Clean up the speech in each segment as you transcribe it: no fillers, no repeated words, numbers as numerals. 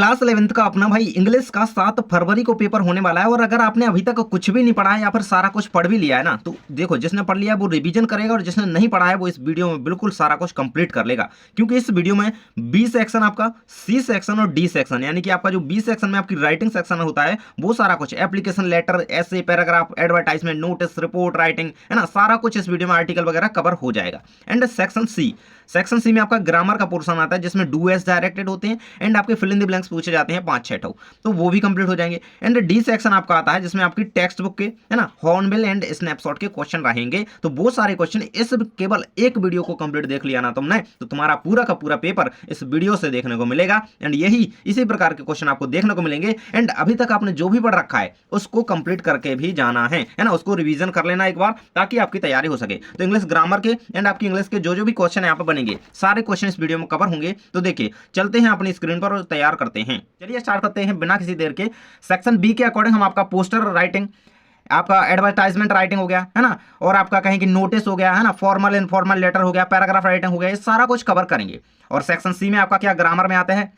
Class 11th का अपना भाई इंग्लिश का 7 फरवरी को पेपर होने वाला है। और अगर आपने अभी तक कुछ भी नहीं पढ़ा है या फिर सारा कुछ पढ़ भी लिया है ना, तो देखो जिसने पढ़ लिया है वो रिवीजन करेगा और जिसने नहीं पढ़ा है वो इस वीडियो में बिल्कुल सारा कुछ कंप्लीट कर लेगा। क्योंकि इस वीडियो में बी सेक्शन आपका, सी सेक्शन और डी सेक्शन, यानी कि आपका जो बी सेक्शन में आपकी राइटिंग सेक्शन होता है वो सारा कुछ एप्लीकेशन, लेटर, ऐसे, paragraph, advertisement, notice, report writing, है ना, सारा कुछ इस वीडियो में आर्टिकल वगैरह कवर हो जाएगा। एंड सेक्शन सी में आपका ग्रामर का पोर्शन आता है जिसमें डू एस डायरेक्टेड होते हैं एंड आपके फिल इन द ब्लैंक्स पूछे जाते हैं 5-6 तो वो भी कंप्लीट हो जाएंगे। एंड डी सेक्शन आपका आता है जिसमें आपकी टेक्स्ट बुक के, है ना, हॉर्नबिल एंड स्नैपशॉट के क्वेश्चन रहेंगे। तो वो सारे क्वेश्चन इस केवल एक वीडियो को कंप्लीट देख लिया ना तुमने, तो तुम्हारा पूरा का पूरा पेपर इस वीडियो से देखने को मिलेगा। एंड यही इसी प्रकार के क्वेश्चन आपको देखने को मिलेंगे। एंड अभी तक आपने जो भी पढ़ रखा है उसको कंप्लीट करके भी जाना है ना, उसको रिवीजन कर लेना एक बार ताकि आपकी तैयारी हो सके। तो इंग्लिश ग्रामर के एंड आपकी इंग्लिश के जो भी क्वेश्चन यहाँ पे बनेंगे सारे क्वेश्चन इस वीडियो में कवर होंगे। तो देखिए चलते हैं अपनी स्क्रीन पर और तैयार करते हैं। चलिए स्टार्ट करते हैं बिना किसी देर के। सेक्शन बी के अकॉर्डिंग हम आपका पोस्टर राइटिंग, आपका एडवर्टाइजमेंट राइटिंग हो गया, है ना, और आपका कहीं कि नोटिस हो गया, है ना, फॉर्मल इनफॉर्मल लेटर हो गया, पैराग्राफ राइटिंग हो गया, ये सारा कुछ कवर करेंगे। और सेक्शन सी में आपका क्या ग्रामर में आता है,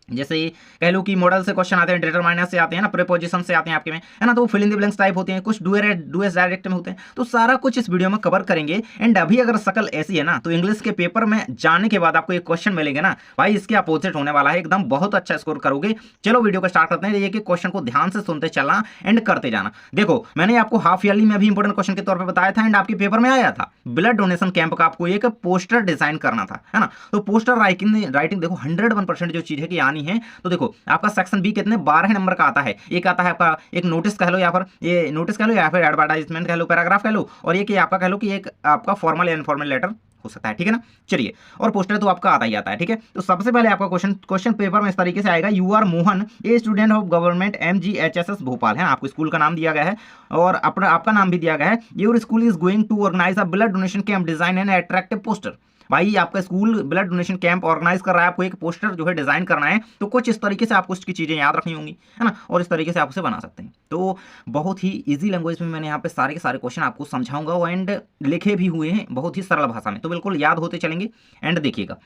जैसे कह लो कि मॉडल से क्वेश्चन आते हैं, डिटरमाइनर से आते हैं ना, प्रीपोजिशन से आते हैं आपके में, है ना, तो fill in the blanks type होते हैं, कुछ डू एस डायरेक्ट में होते हैं। तो सारा कुछ इस वीडियो में कवर करेंगे। एंड अभी अगर शकल ऐसी है ना, तो इंग्लिश के पेपर में जाने के बाद आपको एक क्वेश्चन मिलेंगे ना भाई, इसके अपोजिट होने वाला है, एकदम बहुत अच्छा स्कोर करोगे। चलो वीडियो को स्टार्ट करते हैं। ये कि क्वेश्चन को ध्यान से सुनते चलना एंड करते जाना। देखो मैंने आपको हाफ ईयरली में भी इंपॉर्टेंट क्वेश्चन के तौर पर बताया था एंड आपके पेपर में आया था ब्लड डोनेशन कैंप का, आपको एक पोस्टर डिजाइन करना था, है ना। तो पोस्टर राइटिंग देखो 101% जो चीज है कि आनी है। तो देखो आपका सेक्शन बी कितने 12 नंबर का आता है। एक आता है आपका एक नोटिस कह लो, या फिर ये नोटिस कह लो, या फिर एडवर्टाइजमेंट कह लो, पैराग्राफ कह लो, और ये कि आपका कह लो कि एक आपका फॉर्मल या इनफॉर्मल लेटर हो सकता है, ठीक है ना। चलिए, और पोस्टर तो आपका आता ही आता है, ठीक है। तो सबसे पहले आपका क्वेश्चन पेपर में इस तरीके से आएगा, you are Mohan a student of government MGHSS Bhopal, है ना, आपको स्कूल का नाम दिया गया है और अपना आपका नाम भी दिया गया है। Your school is going to organise a blood donation camp, design and attractive poster. भाई आपका school blood donation camp organise कर रहा है, आपको एक पोस्टर जो है डिजाइन करना है। तो कुछ इस तरीके से आपको उसकी चीजें याद रखनी होंगी, है ना, और इस तरीके से आप उसे बना सकते हैं। तो बहुत ही इजी लैंग्वेज में मैंने यहाँ पे सारे के सारे क्वेश्चन आपको समझाऊंगा एंड लिखे भी हुए हैं बहुत ही सरल भाषा में, तो बिल्कुल याद होते चलेंगे। एंड देखिएगा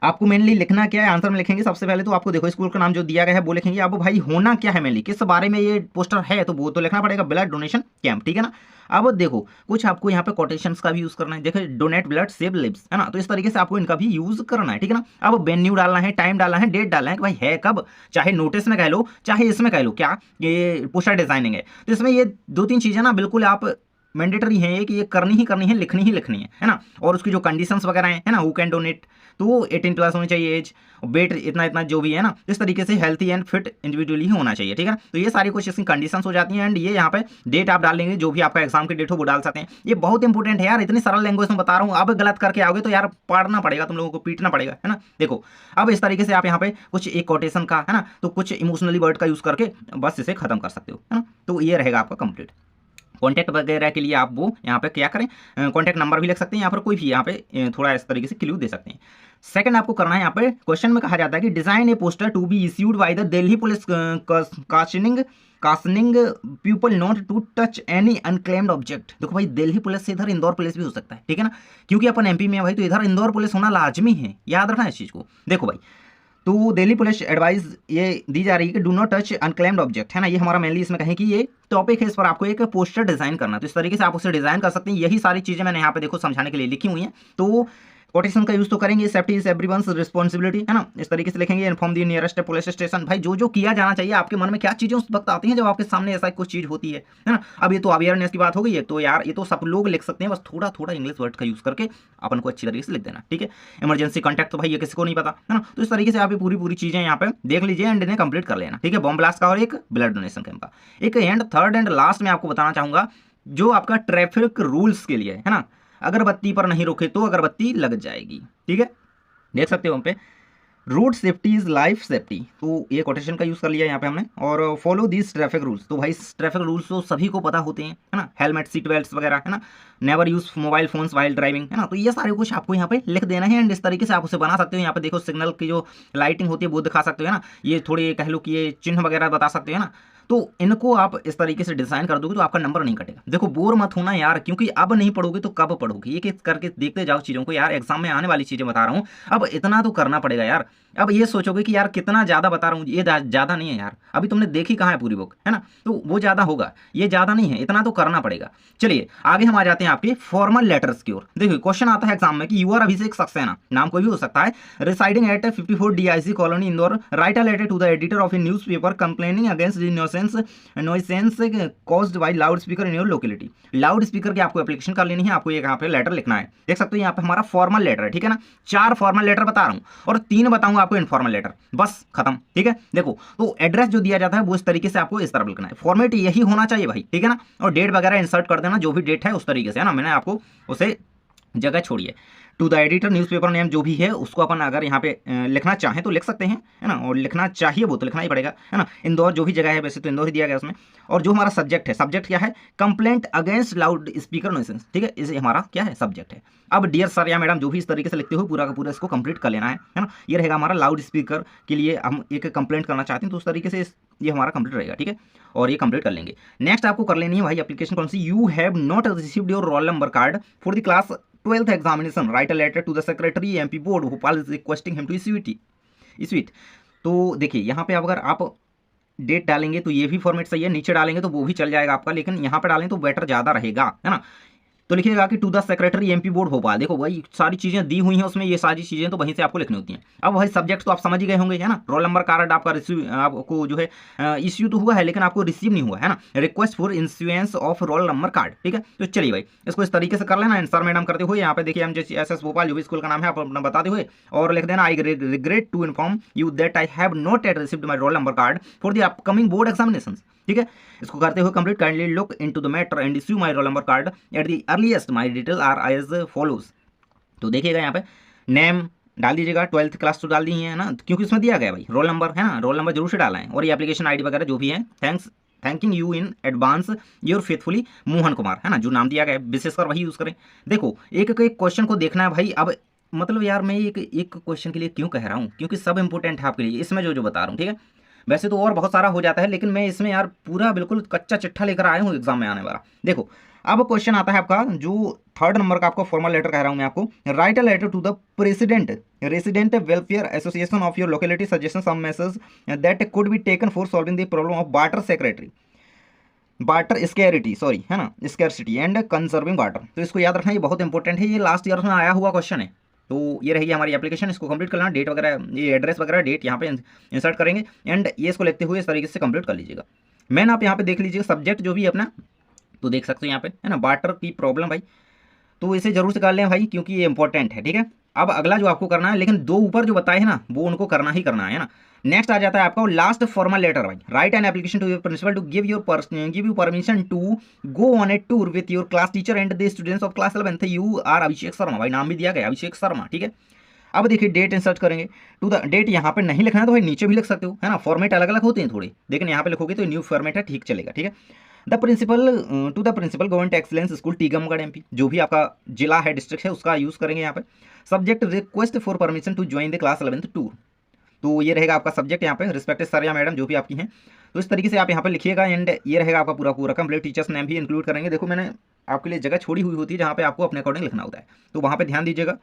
आपको मेनली लिखना क्या है, आंसर में लिखेंगे सबसे पहले तो आपको देखो स्कूल का नाम जो दिया गया है वो लिखेंगे। अब भाई होना क्या है मेनली, किस बारे में ये पोस्टर है, तो वो तो लिखना पड़ेगा, ब्लड डोनेशन कैंप, ठीक है ना। अब देखो कुछ आपको यहाँ पे कोटेशंस का भी यूज करना है। देखो डोनेट ब्लड सेव लिव्स, है ना, तो इस तरीके से आपको इनका भी यूज करना है, ठीक है ना। अब वेन्यू डालना है, टाइम डालना है, डेट डालना है कि भाई है कब, चाहे नोटिस में कह लो चाहे इसमें कह लो, क्या ये पोस्टर डिजाइनिंग है। तो इसमें ये 2-3 चीजें ना बिल्कुल आप मैंडेटरी है कि ये करनी ही है, लिखनी ही लिखनी है ना। और उसकी जो कंडीशंस वगैरह हैं, ना, हु कैन डोनेट, तो 18+ होनी चाहिए एज, वेट इतना जो भी है ना, इस तरीके से हेल्थी एंड फिट इंडिविजुअली ही होना चाहिए, ठीक है ना। तो ये सारी कुछ इसकी कंडीशंस हो जाती हैं। एंड ये यहाँ पे डेट आप डाल लेंगे, जो भी आपका एग्जाम की डेट हो वो डाल सकते हैं। ये बहुत इंपॉर्टेंट है यार, इतनी सरल लैंग्वेज में बता रहा हूँ, अब गलत करके आओगे तो यार पढ़ना पड़ेगा, तुम लोगों को पीटना पड़ेगा, है ना। देखो अब इस तरीके से आप यहाँ पे कुछ एक कोटेशन का, है ना, तो कुछ इमोशनली वर्ड का यूज करके बस इसे खत्म कर सकते हो, है ना। तो ये रहेगा आपका कंप्लीट। कॉन्टैक्ट वगैरह के लिए आप वो यहाँ पे क्या करें, कॉन्टैक्ट नंबर भी लिख सकते हैं, यहाँ पर कोई भी यहाँ पे थोड़ा इस तरीके से क्लू दे सकते हैं। सेकंड आपको करना है, यहाँ पे क्वेश्चन में कहा जाता है कि design a poster to be issued by the Delhi police cautioning people not to touch any unclaimed object. देखो भाई दिल्ली पुलिस से इधर इंदौर पुलिस भी हो सकता है, ठीक है ना, क्योंकि अपन MP में है भाई, तो इधर इंदौर पुलिस होना लाजमी है, याद रखना इस चीज को। देखो भाई, तो दिल्ली पुलिस एडवाइस ये दी जा रही है कि do not touch unclaimed object, है ना, ये हमारा मेनली इसमें कहें कि ये टॉपिक है, इस पर आपको एक पोस्टर डिजाइन करना है। तो इस तरीके से आप उसे डिजाइन कर सकते हैं। यही सारी चीजें मैंने यहाँ पे देखो समझाने के लिए लिखी हुई हैं। तो कोटेशन का यूज तो करेंगे, सेफ्टी इज एवरीवन्स रिस्पॉन्सिबिलिटी, है ना, इस तरीके से लिखेंगे। इन्फॉर्म दी नियरेस्ट पुलिस स्टेशन, भाई जो जो किया जाना चाहिए, आपके मन में क्या चीजें उस वक्त आती हैं जब आपके सामने ऐसा कुछ चीज होती है ना। अब ये तो अवेयरनेस की बात हो गई है, तो यार ये तो सब लोग लिख सकते हैं, बस थोड़ा थोड़ा इंग्लिश वर्ड का यूज करके अपन को अच्छी तरीके से लिख देना, ठीक है। इमरजेंसी कॉन्टैक्ट तो भाई ये किसी को नहीं पता, है ना। तो इस तरीके से आप पूरी चीजें यहाँ पे देख लीजिए एंड इन्हें कंप्लीट कर लेना, ठीक है। बॉम्ब ब्लास्ट का और एक ब्लड डोनेशन कैंप का। एक एंड थर्ड एंड लास्ट में आपको बताना चाहूंगा जो आपका ट्रैफिक रूल्स के लिए है ना, अगरबत्ती पर नहीं रोके तो अगरबत्ती लग जाएगी, ठीक है, देख सकते हो हम पे। Road safety is life safety, तो ये कोटेशन का यूज कर लिया यहाँ पे हमने। और फॉलो दिस ट्रैफिक रूल्स, तो भाई ट्रैफिक रूल्स तो सभी को पता होते हैं, है ना, हेलमेट, सीट बेल्ट वगैरह, है ना, never use mobile phones while driving, है ना। तो ये सारे कुछ आपको यहाँ पे लिख देना है एंड इस तरीके से आप उसे बना सकते हो। यहाँ पे देखो सिग्नल की जो लाइटिंग होती है वो दिखा सकते हो, है ना, ये थोड़ी कह लो कि ये चिन्ह वगैरह बता सकते हो, है ना। तो इनको आप इस तरीके से डिजाइन कर दोगे तो आपका नंबर नहीं कटेगा। देखो बोर मत होना यार, क्योंकि अब नहीं पढ़ोगे तो कब पढ़ोगे, एक एक करके देखते जाओ चीजों को यार, एग्जाम में आने वाली चीजें बता रहा हूँ। अब इतना तो करना पड़ेगा यार। अब ये सोचोगे कि यार कितना ज्यादा बता रहा हूँ, ये ज्यादा नहीं है यार, अभी तुमने देखी कहाँ है पूरी बुक, है ना, तो वो ज्यादा होगा, ये ज्यादा नहीं है, इतना तो करना पड़ेगा। चलिए आगे हम आ जाते हैं आपके फॉर्मल लेटर्स की ओर। देखिए क्वेश्चन आता है एग्जाम में कि यू आर अभिषेक सक्सेना, नाम कोई भी हो सकता है, residing at 54 DIC colony Indore, write a letter to the editor of a newspaper complaining against the nuisance caused by loudspeaker in your locality. Loudspeaker की आपको एप्लीकेशन कर लेनी है, आपको यहाँ पे लेटर लिखना है। देख सकते हो यहाँ पे हमारा फॉर्मल लेटर है, ठीक है ना, 4 फॉर्मल लेटर बता रहा हूँ और 3 बताऊंगा आपको इनफॉर्मल लेटर, बस खत्म, ठीक है। देखो तो एड्रेस जो दिया जाता है वो इस तरीके से आपको इस तरफ लिखना है, फॉर्मेट यही होना चाहिए भाई, ठीक है ना, और डेट वगैरह इंसर्ट कर देना, जो भी डेट है उस तरीके से, है ना, मैंने आपको उसे जगह छोड़िए। To the editor newspaper name जो भी है उसको अपन अगर यहाँ पे लिखना चाहें तो लिख सकते हैं, है ना, और लिखना चाहिए वो तो लिखना ही पड़ेगा, है ना। इंदौर जो भी जगह है, वैसे तो इंदौर ही दिया गया उसमें। और जो हमारा सब्जेक्ट है, सब्जेक्ट क्या है, complaint against loud speaker nuisance, ठीक है, इसे हमारा क्या है, सब्जेक्ट है। अब डियर सर या मैडम जो भी इस तरीके से लिखते हो पूरा का पूरा इसको कंप्लीट कर लेना है ना। ये रहेगा हमारा लाउड स्पीकर के लिए हम एक कंप्लेंट करना चाहते हैं तो उस तरीके से ये हमारा कंप्लीट रहेगा, ठीक है, और ये कंप्लीट कर लेंगे। नेक्स्ट आपको कर लेनी है भाई एप्लीकेशन कौन सी, you have not received your roll number card for the class 12th examination, write a letter to the secretary MP board Bhopal requesting him to issue it. तो देखिए यहाँ पे अगर आप डेट डालेंगे तो ये भी फॉर्मेट सही है, नीचे डालेंगे तो वो भी चल जाएगा आपका, लेकिन यहाँ पे डालें तो बेटर ज़्यादा रहेगा, है ना। तो लिखिएगा कि to the secretary MP board Bhopal. देखो भाई सारी चीज़ें दी हुई हैं उसमें, ये सारी चीज़ें तो वहीं से आपको लिखनी होती हैं। अब भाई सब्जेक्ट तो आप समझ ही गए होंगे, है ना, रोल नंबर कार्ड आपका रिसीव, आपको जो है इश्यू तो हुआ है लेकिन आपको रिसीव नहीं हुआ है ना, request for insurance of role number card, ठीक है। तो चलिए भाई इसको इस तरीके से कर लेना, आंसर मैडम करते हुए यहाँ पे देखिए MJSS भोपाल जो भी स्कूल का नाम है आप अपना बताते हुए और लिख देना, I regret to inform you that I have not yet received my roll number card for the upcoming board examination, ठीक है। इसको करते हुए complete, kindly look into the matter and issue my roll number card at the earliest, my detail are as follows. तो देखिएगा यहाँ पे name डाल दीजिएगा, 12th क्लास तो डाल दी है ना, क्योंकि उसमें दिया गया भाई रोल नंबर, है ना, रोल नंबर जरूर से डाला है, और ये एप्लीकेशन ID वगैरह जो भी है, thanking you in advance your faithfully Mohan Kumar, है ना, जो नाम दिया गया है विशेषकर वही यूज़ करें। देखो एक एक क्वेश्चन को देखना है भाई। अब मतलब यार मैं एक क्वेश्चन के लिए क्यों कह रहा हूँ, क्योंकि सब इंपॉर्टेंट है आपके लिए इसमें जो बता रहा हूँ, ठीक है। वैसे तो और बहुत सारा हो जाता है लेकिन मैं इसमें यार पूरा बिल्कुल कच्चा चिट्ठा लेकर आया हूँ एग्जाम में आने वाला। देखो अब क्वेश्चन आता है आपका जो 3rd नंबर का आपको फॉर्मल लेटर कह रहा हूँ मैं आपको, write a letter to the president resident welfare association of your locality suggestion some measures that could be taken for solving the problem of water secretary water scarcity, sorry, है ना, scarcity and conserving water. तो इसको याद रखना, ये बहुत important है, ये लास्ट ईयर में आया हुआ क्वेश्चन है। तो ये रही हमारी एप्लीकेशन, इसको कंप्लीट करना, डेट वगैरह ये एड्रेस वगैरह डेट यहाँ पे इंसर्ट करेंगे एंड ये इसको लिखते हुए इस तरीके से कंप्लीट कर लीजिएगा। मैन आप यहाँ पे देख लीजिएगा सब्जेक्ट जो भी है अपना, तो देख सकते हो यहाँ पे, है ना, वाटर की प्रॉब्लम भाई, तो इसे जरूर से कर लें भाई क्योंकि ये इंपॉर्टेंट है, ठीक है। अब अगला जो आपको करना है, लेकिन 2 ऊपर जो बताए हैं ना वो उनको करना ही करना है ना। नेक्स्ट आ जाता है आपका लास्ट फॉर्मल लेटर भाई, write an application to your principal to give you permission to go on a tour with your class teacher and the students of class 11th। You are Abhishek Sharma, भाई नाम भी दिया गया अभिषेक शर्मा, ठीक है। अब देखिए डेट इंसर्ट करेंगे, टू द डेट यहाँ पे नहीं लिखना है तो भाई नीचे भी लिख सकते हो, है ना, फॉर्मेट अलग अलग होते हैं थोड़े, लेकिन यहाँ पे लिखोगे तो न्यू फॉर्मेट है, ठीक चलेगा, ठीक है। The principal to the principal government excellence school Tikamgarh MP, जो भी आपका जिला है डिस्ट्रिक्ट है उसका यूज़ करेंगे यहाँ पे। Subject request for permission to join the class 11th tour, तो ये रहेगा आपका सब्जेक्ट यहाँ पे, रिस्पेक्टेड सर या मैडम जो भी आपकी हैं, तो इस तरीके से आप यहाँ पे लिखिएगा एंड ये रहेगा आपका पूरा पूरा कंप्लीट। टीचर्स नेम भी इंक्लूड करेंगे, देखो मैंने आपके लिए जगह छोड़ी हुई होती है जहाँ पे आपको अपने अकॉर्डिंग लिखना होता है, तो वहाँ पे ध्यान दीजिएगा।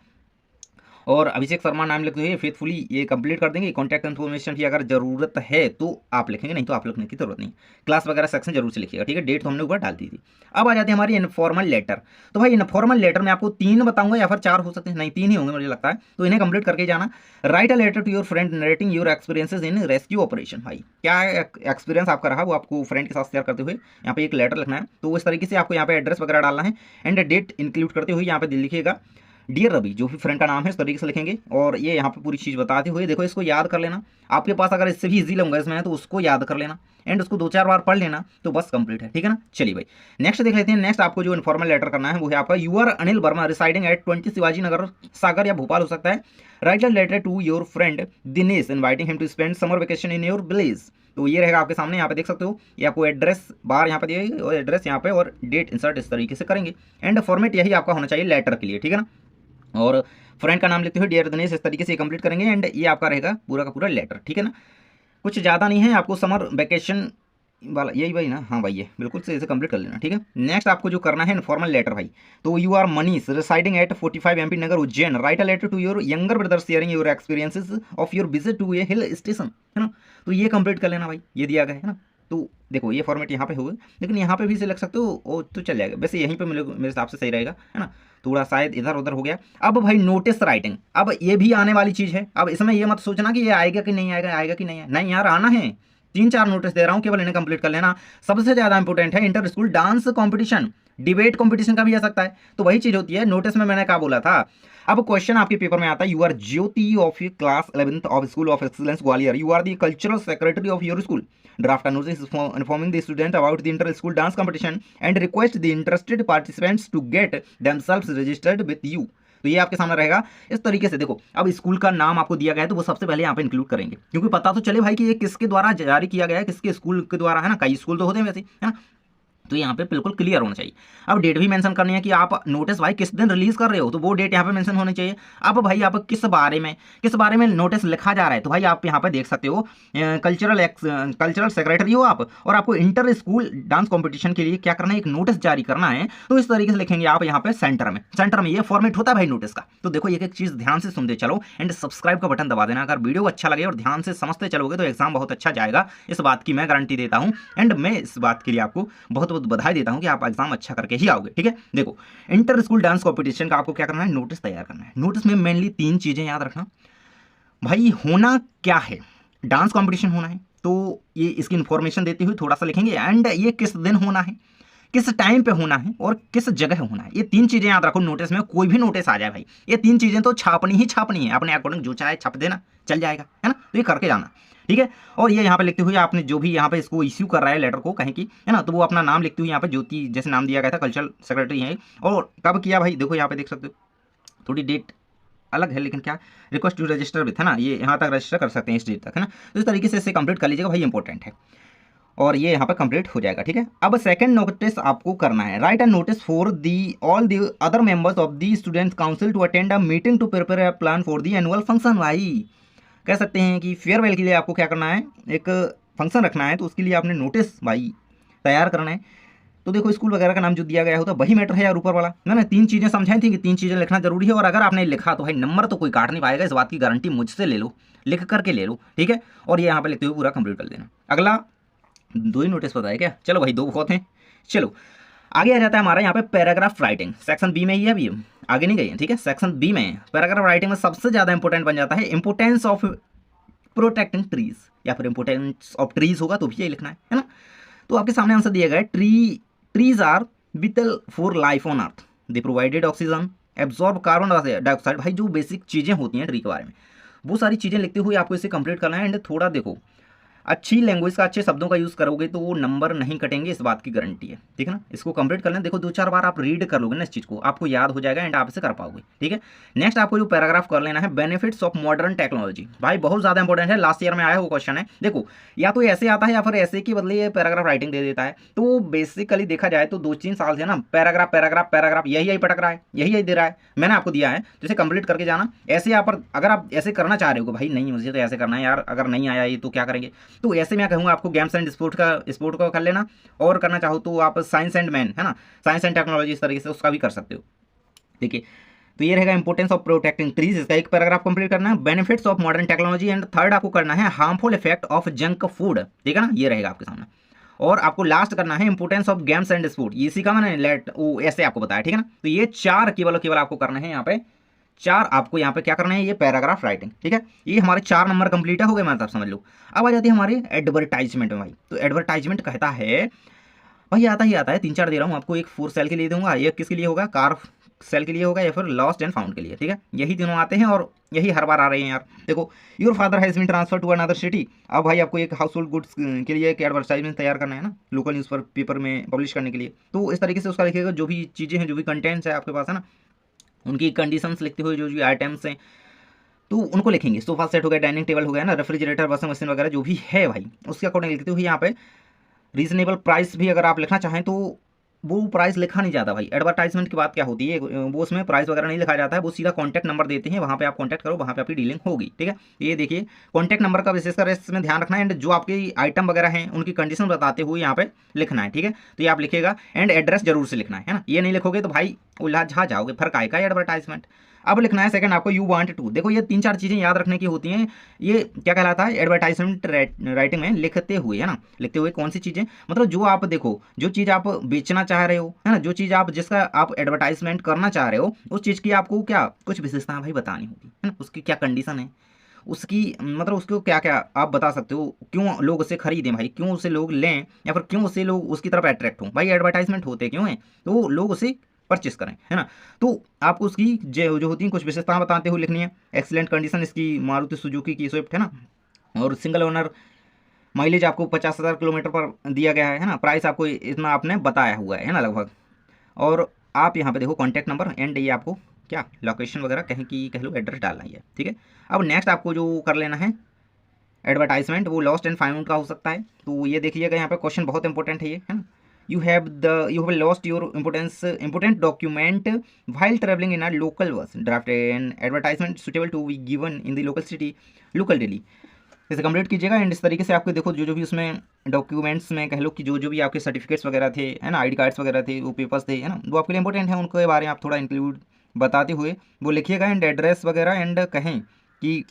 और अभिषेक शर्मा नाम लिखते हुए फेथफुली ये कंप्लीट कर देंगे। कॉन्टैक्ट इन्फॉर्मेशन की अगर जरूरत है तो आप लिखेंगे, नहीं तो आप लिखने की जरूरत नहीं। क्लास वगैरह सेक्शन जरूर से लिखिएगा, ठीक है। डेट तो हमने ऊपर डाल दी थी। अब आ जाते हैं हमारी इनफॉर्मल लेटर। तो भाई इनफॉर्मल लेटर में आपको 3 बताऊंगा या फिर 4 हो सकते हैं, नहीं 3 ही होंगे मुझे लगता है, तो इन्हें कंप्लीट करके जाना। Write a letter to your friend narrating your experiences in rescue operation. भाई क्या एक्सपीरियंस आपका रहा वो आपको फ्रेंड के साथ शेयर करते हुए यहाँ पे एक लेटर लिखना है, तो इस तरीके से आपको यहाँ पे एड्रेस वगैरह डालना है एंड डेट इंक्लूड करते हुए यहाँ पे लिखिएगा डियर रवि, जो भी फ्रेंड का नाम है इस तरीके से लिखेंगे और ये यहाँ पे पूरी चीज़ बताते हुए, देखो इसको याद कर लेना। आपके पास अगर इससे भी इजी लैंग्वेज में है तो उसको याद कर लेना एंड उसको 2-4 बार पढ़ लेना तो बस कंप्लीट है, ठीक है ना। चलिए भाई नेक्स्ट देख लेते हैं। नेक्स्ट आपको जो इन्फॉर्मल लेटर करना है वो है आपका you are Anil Verma residing at 20 Shivaji Nagar Sagar या भोपाल हो सकता है। Write a letter to your friend Dinesh inviting him to spend summer vacation in your village. तो ये रहेगा आपके सामने, यहाँ पे देख सकते हो, ये आपको एड्रेस बार यहाँ पे दिए और एड्रेस यहाँ पे और डेट इंसर्ट इस तरीके से करेंगे एंड फॉर्मेट यही आपका होना चाहिए लेटर के लिए, ठीक है ना। और फ्रेंड का नाम लेते हुए डियर दिनेश इस तरीके से कंप्लीट करेंगे एंड ये आपका रहेगा पूरा का पूरा लेटर, ठीक है ना। कुछ ज़्यादा नहीं है, आपको समर वेकेशन वाला यही भाई ना, हाँ भाई ये बिल्कुल से इसे कंप्लीट कर लेना, ठीक है। नेक्स्ट आपको जो करना है इनफॉर्मल लेटर भाई, तो you are Manish residing at 45 MP Nagar Ujjain, write a letter to your younger brother sharing your experiences of your visit to a hill station, है ना। तो ये कंप्लीट कर लेना भाई, ये दिया गया है ना। तो देखो ये फॉर्मेट यहाँ पे होगा, लेकिन यहाँ पे भी इसे लग सकते हो वो तो चल जाएगा, वैसे यहीं पे मेरे हिसाब से सही रहेगा, है ना। थोड़ा शायद इधर उधर हो गया। अब भाई नोटिस राइटिंग, अब ये भी आने वाली चीज़ है। अब इसमें ये मत सोचना कि ये आएगा कि नहीं आएगा, आएगा कि नहीं है, नहीं यार आना है। 3-4 नोटिस दे रहा हूँ, केवल इन्हें कंप्लीट कर लेना। सबसे ज़्यादा इंपॉर्टेंट है inter school dance competition, debate competition का भी आ सकता है। तो वही चीज़ होती है, नोटिस में मैंने क्या बोला था। अब क्वेश्चन आपके पेपर में आता है, you are Jyoti of class 11th of school of excellence Gwalior, you are the cultural secretary of your school, draft notice informing the student about the inter school dance competition and request the interested participants to get themselves registered with you. तो ये आपके सामने रहेगा इस तरीके से। देखो अब स्कूल का नाम आपको दिया गया है, तो वो सबसे पहले यहाँ पे इंक्लूड करेंगे, क्योंकि पता तो चले भाई कि ये किसके द्वारा जारी किया गया है, किसके स्कूल के द्वारा, है ना। कई स्कूल तो होते हैं वैसे, है ना। तो यहाँ पे बिल्कुल क्लियर होना चाहिए। अब डेट भी मेंशन करनी है कि आप नोटिस भाई किस दिन रिलीज कर रहे हो, तो वो डेट यहाँ पे मेंशन होनी चाहिए। अब भाई आप किस बारे में नोटिस लिखा जा रहा है, तो भाई आप यहाँ पे देख सकते हो कल्चरल सेक्रेटरी हो आप, और आपको इंटर स्कूल डांस कॉम्पिटिशन के लिए क्या करना है, एक नोटिस जारी करना है। तो इस तरीके से लिखेंगे आप यहाँ पे सेंटर में ये फॉर्मेट होता है भाई नोटिस का। तो देखो एक एक चीज ध्यान से सुनते चलो, एंड सब्सक्राइब का बटन दबा देना। अगर वीडियो अच्छा लगे और ध्यान से समझते चलोगे तो एग्जाम बहुत अच्छा जाएगा, इस बात की मैं गारंटी देता हूँ। एंड मैं इस बात के लिए आपको बहुत बहुत बधाई देता हूँ कि आप एग्जाम अच्छा करके ही आओगे, ठीक है। देखो इंटर स्कूल डांस कॉम्पिटिशन का आपको क्या करना है, नोटिस तैयार करना है। नोटिस में मेनली 3 चीजें याद रखना भाई। होना क्या है, डांस कॉम्पिटिशन होना है, तो ये इसकी इंफॉर्मेशन देते हुए थोड़ा सा लिखेंगे। एंड ये किस दिन होना है, किस टाइम पे होना है, और किस जगह होना है। ये 3 चीजें याद रखो। नोटिस में कोई भी नोटिस आ जाए भाई, ये 3 चीजें तो छापनी ही छापनी है, अपने अकॉर्डिंग जो चाहे छाप देना, चल जाएगा, है ना। तो ये करके जाना, ठीक है। और ये यहाँ पे लिखते हुए आपने जो भी यहाँ पे इसको इश्यू कर रहा है लेटर को कहीं की, है ना, तो वो अपना नाम लिखते हुए यहाँ पे ज्योति जैसे नाम दिया गया था, कल्चरल सेक्रेटरी है। और कब किया भाई, देखो यहाँ पे देख सकते हो, थोड़ी डेट अलग है लेकिन क्या, रिक्वेस्ट टू रजिस्टर विथ, है ना, ये यहाँ तक रजिस्टर कर सकते हैं इस डेट तक, है ना। तो इस तरीके से इसे कंप्लीट कर लीजिएगा भाई, इंपॉर्टेंट है। और ये यहाँ पर कंप्लीट हो जाएगा, ठीक है। अब सेकंड नोटिस आपको करना है, write a notice for the all the other members of the students council to attend a meeting to prepare a plan for the annual function. भाई कह सकते हैं कि फेयरवेल के लिए आपको क्या करना है, एक फंक्शन रखना है, तो उसके लिए आपने नोटिस भाई तैयार करना है। तो देखो स्कूल वगैरह का नाम जो दिया गया होता है वही मैटर है यार, ऊपर वाला मैंने 3 चीज़ें समझाई थी कि 3 चीज़ें लिखना जरूरी है। और अगर आपने लिखा तो भाई नंबर तो कोई काट नहीं पाएगा, इस बात की गारंटी मुझसे ले लो, लिख करके ले लो, ठीक है। और ये यहाँ पे लिखते हुए पूरा कंप्लीट कर देना। अगला 2 ही नोटिस पता है क्या, चलो भाई 2 बहुत हैं। चलो आगे आ जाता है हमारा यहाँ पे पैराग्राफ राइटिंग, सेक्शन बी में ही है, अभी आगे नहीं गई है, ठीक है। सेक्शन बी में पैराग्राफ राइटिंग में सबसे ज़्यादा इंपॉर्टेंट बन जाता है इंपोर्टेंस ऑफ प्रोटेक्टिंग ट्रीज, या फिर इंपोर्टेंस ऑफ ट्रीज होगा तो भी यही लिखना है ना। तो आपके सामने आंसर दिया गया है, trees are vital for life on earth, they provided oxygen, absorb carbon dioxide. भाई जो बेसिक चीज़ें होती हैं ट्री के बारे में, वो सारी चीज़ें लिखते हुए आपको इसे कंप्लीट करना है। एंड थोड़ा देखो अच्छी लैंग्वेज का, अच्छे शब्दों का यूज़ करोगे तो वो नंबर नहीं कटेंगे, इस बात की गारंटी है, ठीक है ना। इसको कंप्लीट कर लें, देखो 2-4 बार आप रीड कर लोगे ना इस चीज़ को, आपको याद हो जाएगा एंड आप इसे कर पाओगे, ठीक है। नेक्स्ट आपको जो पैराग्राफ कर लेना है, बेनिफिट्स ऑफ मॉडर्न टेक्नोलॉजी। भाई बहुत ज़्यादा इंपॉर्टेंट है, लास्ट ईयर में आया हुआ क्वेश्चन है। देखो या तो ऐसे आता है या फिर ऐसे के बदले ये पैराग्राफ राइटिंग दे देता है। तो बेसिकली देखा जाए तो 2-3 साल से ना पैराग्राफ पैराग्राफ पैराग्राफ यही पटक रहा है, यही दे रहा है। मैंने आपको दिया है तो इसे कंप्लीट करके जाना। ऐसे यहाँ पर अगर आप ऐसे करना चाह रहे हो भाई नहीं मुझे तो ऐसे करना है यार, अगर नहीं आया ये तो क्या करेंगे, तो ऐसे मैं कहूँगा आपको गेम्स एंड स्पोर्ट का कर लेना। और करना चाहो तो आप साइंस एंड मैन, है ना, साइंस एंड टेक्नोलॉजी इस तरीके से उसका भी कर सकते हो, ठीक है। तो ये रहेगा इंपोर्टेंस ऑफ प्रोटेक्टिंग ट्रीज, इसका एक पैराग्राफ कंप्लीट करना है। Benefits of modern technology, and third आपको करना है harmful effect of junk food, ठीक है ना, ये रहेगा आपके सामने। और आपको लास्ट करना है importance of games and sport, इसी का मैंने ऐसे आपको बताया, ठीक है ना। तो ये 4 केवल आपको करना है यहाँ पे, 4 आपको यहाँ पे क्या करना है, ये पैराग्राफ राइटिंग, ठीक है। ये हमारे 4 नंबर कंप्लीट हो गए, मतलब समझ लो। अब आ जाती है हमारे एडवर्टाइजमेंट में भाई। तो एडवर्टाइजमेंट कहता है भाई आता है 3-4 दे रहा हूँ आपको, एक फॉर सेल के लिए दूंगा, एक किसके लिए होगा, कार सेल के लिए होगा, या फिर लॉस्ट एंड फाउंड के लिए, ठीक है। यही तीनों आते हैं और यही हर बार आ रहे हैं यार। देखो your father has been transfer to another city. अब भाई आपको एक हाउस होल्ड गुड्स के लिए एक एडवर्टाइजमेंट तैयार करना है ना, लोकल न्यूज़ पेपर में पब्लिश करने के लिए। तो इस तरीके से उसका लिखिएगा, जो भी चीज़ें हैं, जो भी कंटेंट्स है आपके पास, है ना, उनकी कंडीशंस लिखते हुए जो जो आइटम्स हैं तो उनको लिखेंगे। सोफा सेट हो गया, डाइनिंग टेबल हो गया ना, रेफ्रिजरेटर, वॉशिंग मशीन वगैरह जो भी है भाई उसके अकॉर्डिंग लिखते हुए यहाँ पे रीजनेबल प्राइस भी अगर आप लिखना चाहें तो वो प्राइस लिखा नहीं जाता भाई। एडवर्टाइजमेंट की बात क्या होती है, वो उसमें प्राइस वगैरह नहीं लिखा जाता है, वो सीधा कॉन्टैक्ट नंबर देते हैं, वहाँ पे आप कॉन्टैक्ट करो, वहाँ पे आपकी डीलिंग होगी, ठीक है। ये देखिए कॉन्टैक्ट नंबर का विशेषकर इसमें ध्यान रखना है, एंड जो आपकी आइटम वगैरह हैं उनकी कंडीशन बताते हुए यहाँ पे लिखना है, ठीक है। तो ये आप लिखेगा, एंड एड्रेस जरूर से लिखना है ना, ये नहीं लिखोगे तो भाई उलझा जाओगे, फर्क आएगा एडवर्टाइजमेंट। अब लिखना है सेकंड आपको, यू वांट टू। देखो ये 3-4 चीज़ें याद रखने की होती हैं, ये क्या कहलाता है एडवर्टाइजमेंट राइटिंग में लिखते हुए, है ना। लिखते हुए कौन सी चीज़ें, मतलब जो आप देखो, जो चीज़ आप बेचना चाह रहे हो, है ना, जो चीज़ आप जिसका आप एडवर्टाइजमेंट करना चाह रहे हो, उस चीज़ की आपको क्या कुछ विशेषताएं भाई बतानी होगी, है ना, उसकी क्या कंडीशन है, उसकी मतलब उसको क्या क्या आप बता सकते हो, क्यों लोग उसे खरीदें भाई, क्यों उसे लोग लें, या फिर क्यों उसे लोग उसकी तरफ अट्रैक्ट हों। भाई एडवर्टाइजमेंट होते क्यों हैं, तो लोग उसे परचेस करें, है ना। तो आपको उसकी जो जो होती हैं कुछ विशेषताएं बताते हुए लिखनी है। एक्सीलेंट कंडीशन इसकी मारुति सुजुकी की स्विफ्ट, है ना, और सिंगल ओनर, माइलेज आपको 50,000 किलोमीटर पर दिया गया है ना, प्राइस आपको इतना आपने बताया हुआ है ना लगभग। और आप यहाँ पे देखो कॉन्टैक्ट नंबर, एंड ये आपको क्या लोकेशन वगैरह कहीं की कह लो एड्रेस डालना ही है, ठीक है। अब नेक्स्ट आपको जो कर लेना है एडवर्टाइजमेंट, वो लॉस्ट एंड फाउंड का हो सकता है। तो ये देखिएगा यहाँ पे क्वेश्चन बहुत इंपॉर्टेंट है ये, है ना। You have lost your important document while traveling in a local bus, draft an advertisement suitable to be given in the local daily। इसे कंप्लीट कीजिएगा, एंड इस तरीके से आपको देखो जो जो भी उसमें डॉक्यूमेंट्स में कह लो कि जो जो भी आपके सर्टिफिकेट्स वगैरह थे, है ना, आईडी कार्ड्स वगैरह थे, वो पेपर्स थे, है ना, वो आपके लिए इंपॉर्टेंट है, उनके बारे में आप थोड़ा इंक्लूड बताते हुए वो लिखिएगा, एंड एड्रेस वगैरह, एंड कहें कि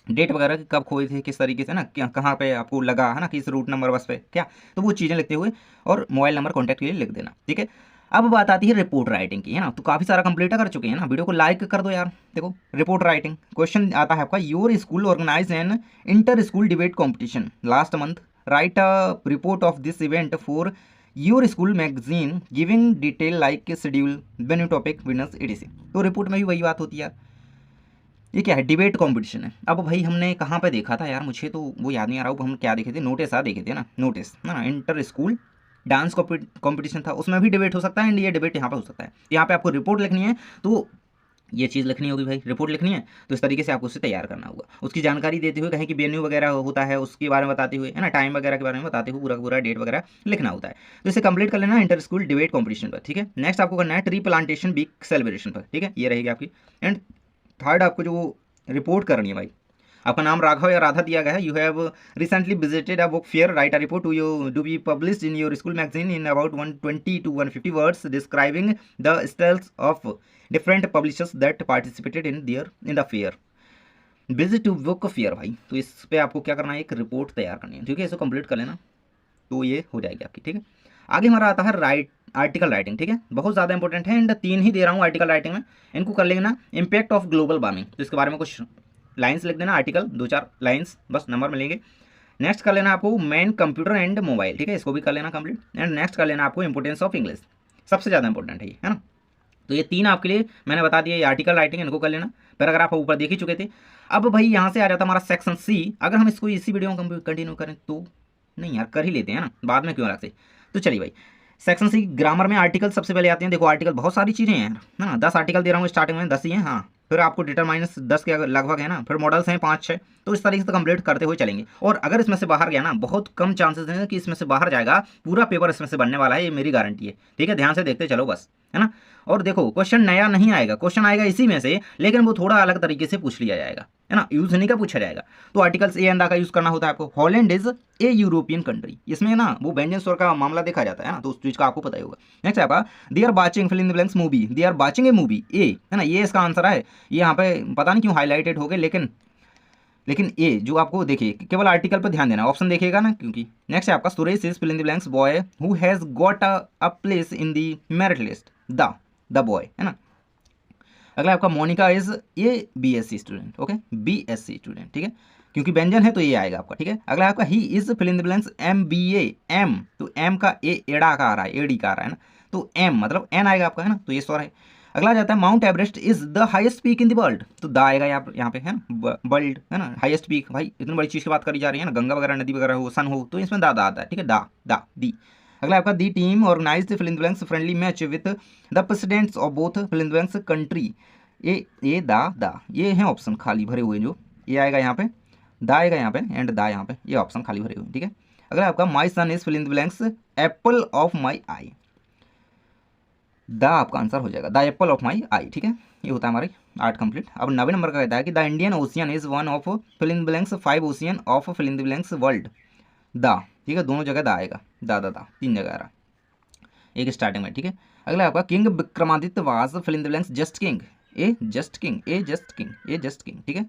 डेट वगैरह कब खोए थे, किस तरीके से ना, क्या कहाँ पे आपको लगा, है ना, किस रूट नंबर बस पे क्या, तो वो चीज़ें लिखते हुए और मोबाइल नंबर कॉन्टैक्ट के लिए लिख देना, ठीक है। अब बात आती है रिपोर्ट राइटिंग की, है ना। तो काफ़ी सारा कंप्लीट कर चुके हैं ना, वीडियो को लाइक कर दो यार। देखो रिपोर्ट राइटिंग क्वेश्चन आता है आपका, your school organise an inter school debate competition last month, write a report of this event for your school magazine giving detail like schedule venue topic winners etc. तो report में भी वही बात होती है यार, ये क्या है, डिबेट कंपटीशन है। अब भाई हमने कहाँ पे देखा था यार, मुझे तो वो याद नहीं आ रहा, हम क्या देखे थे, नोटिस देखे थे ना, नोटिस ना, इंटर स्कूल डांस कंपटीशन था, उसमें भी डिबेट हो सकता है, एंड ये डिबेट यहाँ पे हो सकता है। यहाँ पे आपको रिपोर्ट लिखनी है, तो ये चीज़ लिखनी होगी भाई, रिपोर्ट लिखनी है, तो इस तरीके से आपको उसे तैयार करना होगा। उसकी जानकारी देते हुए कहीं कि वेन्यू वगैरह होता है उसके बारे में बताते हुए, है ना, टाइम वगैरह के बारे में बताते हुए पूरा पूरा डेट वगैरह लिखना होता है। तो इसे कंप्लीट कर लेना इंटर स्कूल डिबेट कॉम्पिटिशन पर, ठीक है। नेक्स्ट आपको करना है ट्री प्लांटेशन वीक सेलिब्रेशन पर, ठीक है, ये रहेगी आपकी। एंड थर्ड आपको जो रिपोर्ट करनी है भाई, आपका नाम राघव या राधा दिया गया है, you have recently visited a book fair, write a report to be published in your school magazine in about 120 to 150 words describing the styles of different publishers that participated in the fair, visit to book fair भाई। तो इस पे आपको क्या करना है, एक report तैयार करनी है, ठीक है, इसको कंप्लीट कर लेना, तो ये हो जाएगी आपकी, ठीक है। आगे हमारा आता है आर्टिकल राइटिंग, ठीक है, बहुत ज़्यादा इंपॉर्टेंट है, एंड 3 ही दे रहा हूँ आर्टिकल राइटिंग में, इनको कर लेना। इम्पैक्ट ऑफ ग्लोबल वार्मिंग, तो इसके बारे में कुछ लाइन्स लिख देना, आर्टिकल 2-4 लाइन्स बस, नंबर मिलेंगे। नेक्स्ट कर लेना आपको मैन कंप्यूटर एंड मोबाइल, ठीक है, इसको भी कर लेना कंप्लीट। एंड नेक्स्ट कर लेना आपको इंपोर्टेंस ऑफ इंग्लिश, सबसे ज़्यादा इंपॉर्टेंट है ये, है ना। तो ये 3 आपके लिए मैंने बता दिया, ये आर्टिकल राइटिंग, इनको कर लेना। पैराग्राफ आप ऊपर देख ही चुके थे। अब भाई यहाँ से आ जाता हमारा सेक्शन सी, अगर हम इसको इसी वीडियो में कंटिन्यू करें तो नहीं यार, कर ही लेते हैं ना, बाद में क्यों रखते। तो चलिए भाई, सेक्शन सी ग्रामर में आर्टिकल सबसे पहले आते हैं। देखो आर्टिकल बहुत सारी चीज़ें हैं, है ना, 10 आर्टिकल दे रहा हूँ स्टार्टिंग में, 10 ही हैं, हाँ। फिर आपको डिटरमाइनस 10 के लगभग है ना, फिर मॉडल्स हैं 5-6, तो इस तरीके से कंप्लीट करते हुए चलेंगे। और अगर इसमें से बाहर गया ना, बहुत कम चांसेस हैं कि इसमें से बाहर जाएगा, पूरा पेपर इसमें से बनने वाला है, ये मेरी गारंटी है, ठीक है। ध्यान से देखते चलो बस, है ना। और देखो क्वेश्चन नया नहीं आएगा, क्वेश्चन आएगा इसी में से, लेकिन वो थोड़ा अलग तरीके से पूछ लिया जाएगा, है ना, यूज नहीं का पूछा जाएगा। तो आर्टिकल्स ए एंड द का यूज करना होता है आपको। Holland is a European country, इसमें ना वो व्यंजन स्वर का मामला देखा जाता है ना, तो उस चीज का आपको पता ही होगा। नेक्स्ट आपका they are watching fill in the blanks movie, they are watching a movie, a, है ना, ये इसका आंसर है। ये यहाँ पे पता नहीं क्यों हाईलाइटेड हो गए, लेकिन ये जो आपको देखिए केवल आर्टिकल पर ध्यान देना, ऑप्शन देखिएगा ना, क्योंकि नेक्स्ट है आपका Suresh is fill in the blanks boy who has got a place in the merit list, the boy, है ना। अगला आपका Monika is a BSc student, okay, BSc student, ठीक है, क्योंकि व्यंजन है तो ये आएगा आपका, ठीक है। अगला आपका he is fill in the blanks MBA, M, तो एम का एड़ा का आ रहा है, एडी का आ रहा है ना, तो एम मतलब एन आएगा आपका, है ना, तो ये स्वर है। अगला जाता है mount Everest is the highest peak in the world, तो द आएगा यहाँ पे, है ना, वर्ल्ड, है ना, हाईएस्ट पीक। भाई इतनी बड़ी चीज़ की बात करी जा रही है ना, गंगा वगैरह नदी वगैरह हो, सन हो, तो इसमें दा आता है, ठीक है, दा दी। अगला आपका the team organise the fill in the blanks friendly match with the presidents of both fill in the blanks country, ये दा ये हैं ऑप्शन खाली भरे हुए, जो ये आएगा यहाँ पे, दा आएगा यहाँ पे, एंड दा यहाँ पे, ये ऑप्शन खाली भरे हुए, ठीक है। अगला आपका my son is fill in the blanks apple of my eye, the आपका आंसर हो जाएगा, the apple of my eye. ठीक है, ये होता है हमारी 8 कंप्लीट। अब 90 नंबर का कहता है कि the Indian ocean is one of fill in blanks 5 ocean of fill in blanks world. The, ठीक है, दोनों जगह द आएगा, दा 3 जगह आ रहा, एक स्टार्टिंग में। ठीक है, अगला आपका king Vikramaditya was fill in the blanks just king, a just king, a just king, a just king. ठीक है,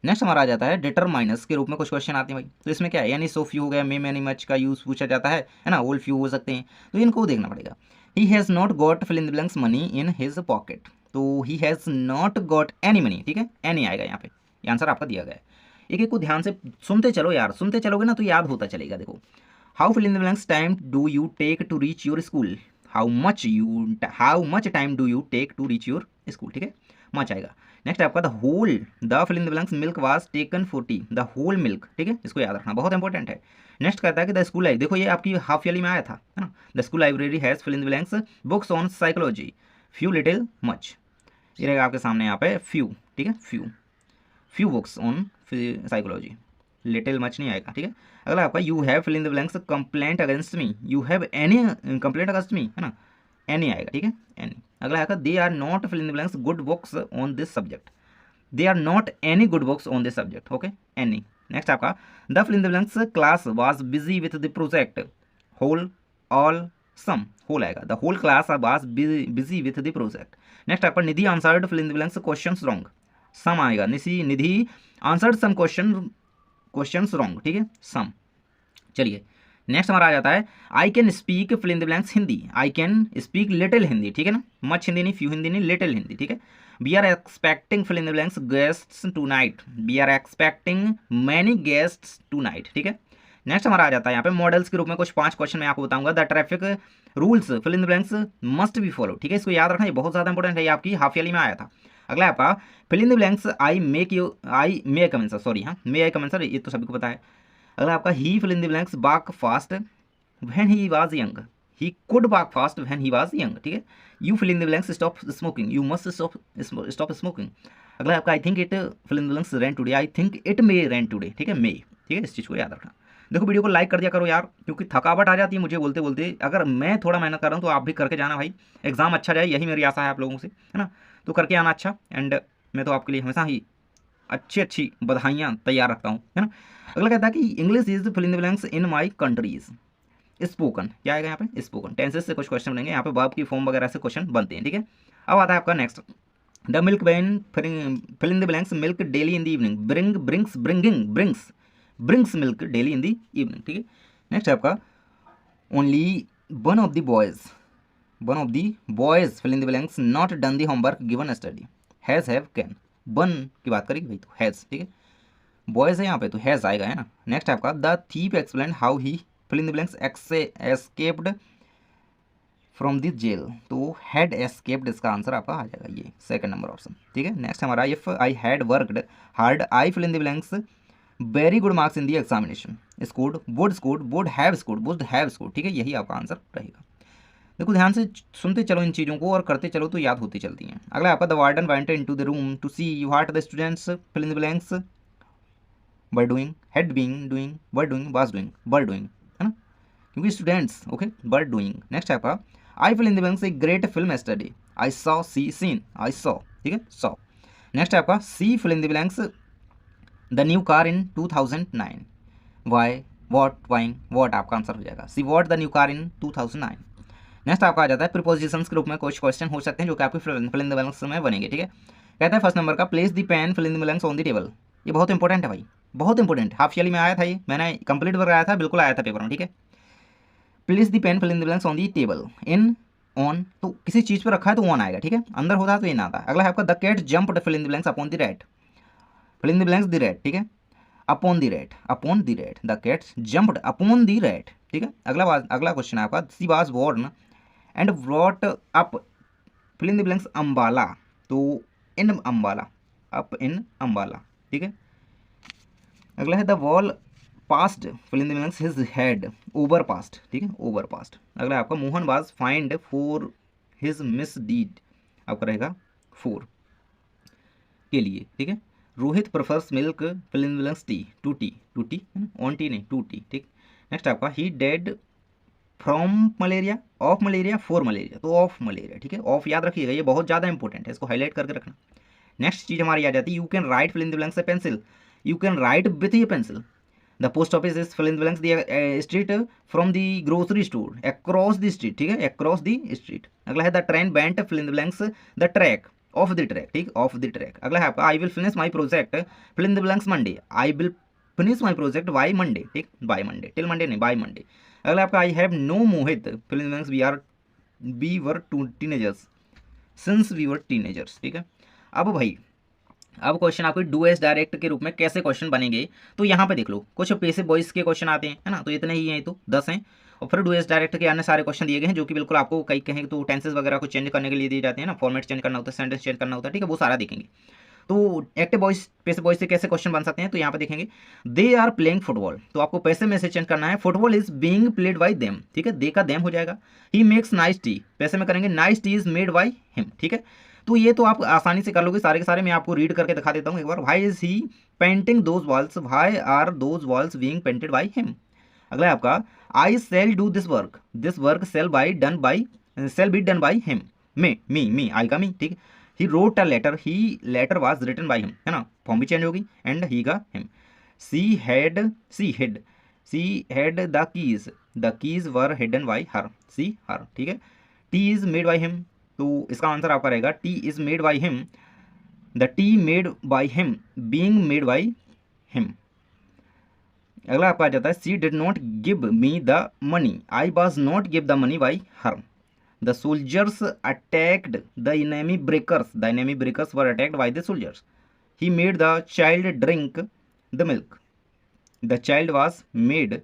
नेक्स्ट हमारा आ जाता है डिटरमाइनस के रूप में कुछ क्वेश्चन आते हैं भाई। तो इसमें क्या है, यानी सो फ्यू हो गया, मे मैनी मच का यूज पूछा जाता है ना, ओल फ्यू हो सकते हैं, तो इनको देखना पड़ेगा। He has not got fill in the blanks money in his pocket, तो he has not got any money. ठीक है, एनी आएगा यहाँ पे, ये आंसर आपका दिया गया है। एक एक को ध्यान से सुनते चलो यार, सुनते चलोगे ना तो याद होता चलेगा। देखो, how fill in the blanks time do you take to reach your school, how much time do you take to reach your school. ठीक है, मच आएगा। नेक्स्ट आपका the fill in the blanks milk was taken for tea, the whole milk. ठीक है, इसको याद रखना, बहुत इंपॉर्टेंट है। नेक्स्ट कहता है कि द स्कूल लाइब्रेरी, देखो ये आपकी हाफ ईयरली में आया था, है ना। The school library has fill in the blanks books on psychology, few little much, ये रहेगा आपके सामने यहाँ पे फ्यू। ठीक है, few books on psychology, little much नहीं आएगा। ठीक है, अगला आपका you have fill in the blanks complaint against me, you have any complaint against me, है ना, एनी आएगा। ठीक है, एनी। अगला आएगा they are not fill in the blanks good books on this subject, they are not any good books on this subject. Okay, any. Next आपका the fill in the blanks class was busy with the project, whole, all, some, whole आएगा, the whole class was busy with the project. Next आपका Nidhi answered fill in the blanks questions wrong, some आएगा, Nidhi answered some questions wrong. ठीक है, some. चलिए next हमारा आ जाता है I can speak fill in the blanks Hindi, I can speak little Hindi. ठीक है ना, मच हिंदी नहीं, फ्यू हिंदी नहीं, लिटिल हिंदी। ठीक है, we are expecting fill in the blanks guests tonight, we are expecting many guests tonight. ठीक है, next हमारा आ जाता है यहाँ पे मॉडल्स के रूप में कुछ 5 क्वेश्चन मैं आपको बताऊंगा। The traffic rules fill in the blanks must be follow. ठीक है, इसको याद रखना, ये बहुत ज़्यादा इंपॉर्टेंट है, ये आपकी हाफ ईयरली में आया था। अगला आपका fill in the blanks I may come answer, sorry, हाँ मे आई कम आंसर, ये तो सभी को पता है। अगला आपका ही फिल इन द ब्लैंक्स बाक fast when he was young, he could walk fast when he was young। ठीक है, you fill in the blanks stop smoking, you must stop smoking। अगला आपका I think it fill in the blanks rain today, I think it may rain today. ठीक है, मे। ठीक है, इस चीज़ को याद रखना। देखो वीडियो को लाइक कर दिया करो यार, क्योंकि थकावट आ जाती है मुझे बोलते बोलते। अगर मैं थोड़ा मेहनत कर रहा हूँ तो आप भी करके जाना भाई, एग्जाम अच्छा जाए, यही मेरी आशा है आप लोगों से, है ना। तो करके आना अच्छा, एंड मैं तो आपके लिए हमेशा ही अच्छी बधाइयाँ तैयार रखता हूँ, है ना। अगला कहता है कि English is fill in the blanks in my countries, spoken, क्या आएगा यहाँ पे, स्पोकन। टेंसेस से कुछ क्वेश्चन बनेंगे यहाँ पे, वर्ब की फॉर्म वगैरह से क्वेश्चन बनते हैं। ठीक है, अब आता है आपका next the milk van fill in the blanks milk daily in the evening, brings milk daily in the evening. ठीक है, नेक्स्ट है आपका only one of the boys fill in the blanks not done the homework given study, has have can, one की बात करेगी भाई तो has. ठीक है, बॉयज है यहाँ पे तो हैज़ आएगा, है ना। नेक्स्ट आपका the thief explain how he fill in the blanks escaped from the jail, तो हैड एस्केप्ड इसका आंसर आपका आ जाएगा, ये सेकंड नंबर ऑप्शन। ठीक है, नेक्स्ट हमारा if I had worked hard I fill in the blanks very good marks in the examination, scored, would have scored. ठीक है, यही आपका आंसर रहेगा। देखो ध्यान से सुनते चलो इन चीज़ों को और करते चलो तो याद होती चलती हैं। अगला आपका the warden went into the room to see what the students fill in the blanks were doing, had been doing, were doing, was doing, were doing, है ना, क्योंकि students. Okay, were doing. Next है आपका I fill in the blanks a great film yesterday, I saw, see, seen, I saw. ठीक है, saw. Next है आपका C fill in the blanks the new car in 2009, Y, what आपका answer हो जाएगा, see what the new car in 2009। Next आपका आ जाता है प्रीपोजिशंस के रूप में कुछ क्वेश्चन हो सकते हैं जो कि आपके फिल इन द ब्लैंक्स में बनेंगे। ठीक है, कहता है फर्स्ट नंबर का place the pen fill in the blanks on the table, ये बहुत इंपॉर्टेंट है भाई, बहुत इंपॉर्टेंट। हाफ ईयरली में आया था, ये मैंने कंप्लीट वर्क आया था, बिल्कुल आया था पेपर में। ठीक है, place the pen fill in the blanks on the table, in, on, तो किसी चीज़ पर रखा है तो ऑन आएगा। ठीक है, अंदर होता है तो इन आता है। अगला है आपका the cat jumped fill in the blanks upon the rat, fill in the blanks the rat. ठीक है, upon the rat, the cat jumped upon the rat. ठीक है, अगला क्वेश्चन है आपका she was born and brought up fill in the blanks Ambala, तो in Ambala, up in Ambala. ठीक है, अगला है the wall past fill in the blanks his head, over past. ठीक है, ओवर पास्ट। अगला है आपका Mohan was fined for his misdeed, आपका रहेगा 4 के लिए। ठीक है, Rohit prefers milk fill in the blanks tea, to tea, है ना, ऑन टी नहीं, टू टी। ठीक, नेक्स्ट आपका he dead from malaria, of malaria, for malaria, तो ऑफ मलेरिया, ठीक है। ऑफ याद रखिएगा, ये बहुत ज़्यादा इंपॉर्टेंट है, इसको हाईलाइट करके रखना। नेक्स्ट चीज हमारी आ जाती है, you can write fill in the blanks से pencil, you can write with ये pencil. The post office is fill in the blanks the street from the grocery store across the street, ठीक है, across the street. अगला है the train went fill in the blanks the track off the track, ठीक, off the track. अगला है आपका I will finish my project fill in the blanks Monday, I will finish my project by Monday, ठीक, by Monday, till Monday नहीं, by Monday. अगला आपका I have know मोहित fill in the blanks we were to teenagers since we were teenagers, ठीक है। अब भाई, अब क्वेश्चन आपके डू एस डायरेक्ट के रूप में कैसे क्वेश्चन बनेंगे, तो यहाँ पे देख लो, कुछ पैसिव वॉइस के क्वेश्चन आते हैं, है ना, तो इतने ही हैं, तो 10 हैं। और फिर डू एस डायरेक्ट के अन्य सारे क्वेश्चन दिए गए हैं, जो कि बिल्कुल आपको कई कहें तो टेंसेस वगैरह को चेंज करने के लिए दिए जाते हैं ना, फॉर्मेट चेंज करना होता है, सेंटेंस चेंज करना होता है, ठीक है, वो सारा देखेंगे। तो एक्टिव वॉइस पैसिव वॉइस से कैसे क्वेश्चन बन सकते हैं, तो यहाँ पे देखेंगे, दे आर प्लेइंग फुटबॉल, तो आपको पैसे में से चेंज करना है, football is being played by them, ठीक है, दे का देम हो जाएगा। ही मेक्स नाइस टी, पैसे में करेंगे nice T is made by him, ठीक है। तो ये तो आप आसानी से कर लोगे सारे के सारे, मैं आपको रीड करके दिखा देता हूँ एक बार। Why is he painting those walls, why are those walls being painted by him. अगला है आपका, I shall do this work shall be done by him, me I का मी, ठीक। He wrote a letter, he letter was written by him, है ना, form भी change होगी, and he का him. She had the keys were hidden by her, she her, ठीक है। Tea is made by him, तो इसका आंसर आपका रहेगा tea is made by him, the tea made by him being made by him. अगला आपका आ जाता है, she did not give me the money, I was not give the money by her. The soldiers attacked the enemy breakers were attacked by the soldiers. He made the child drink the milk. The child was made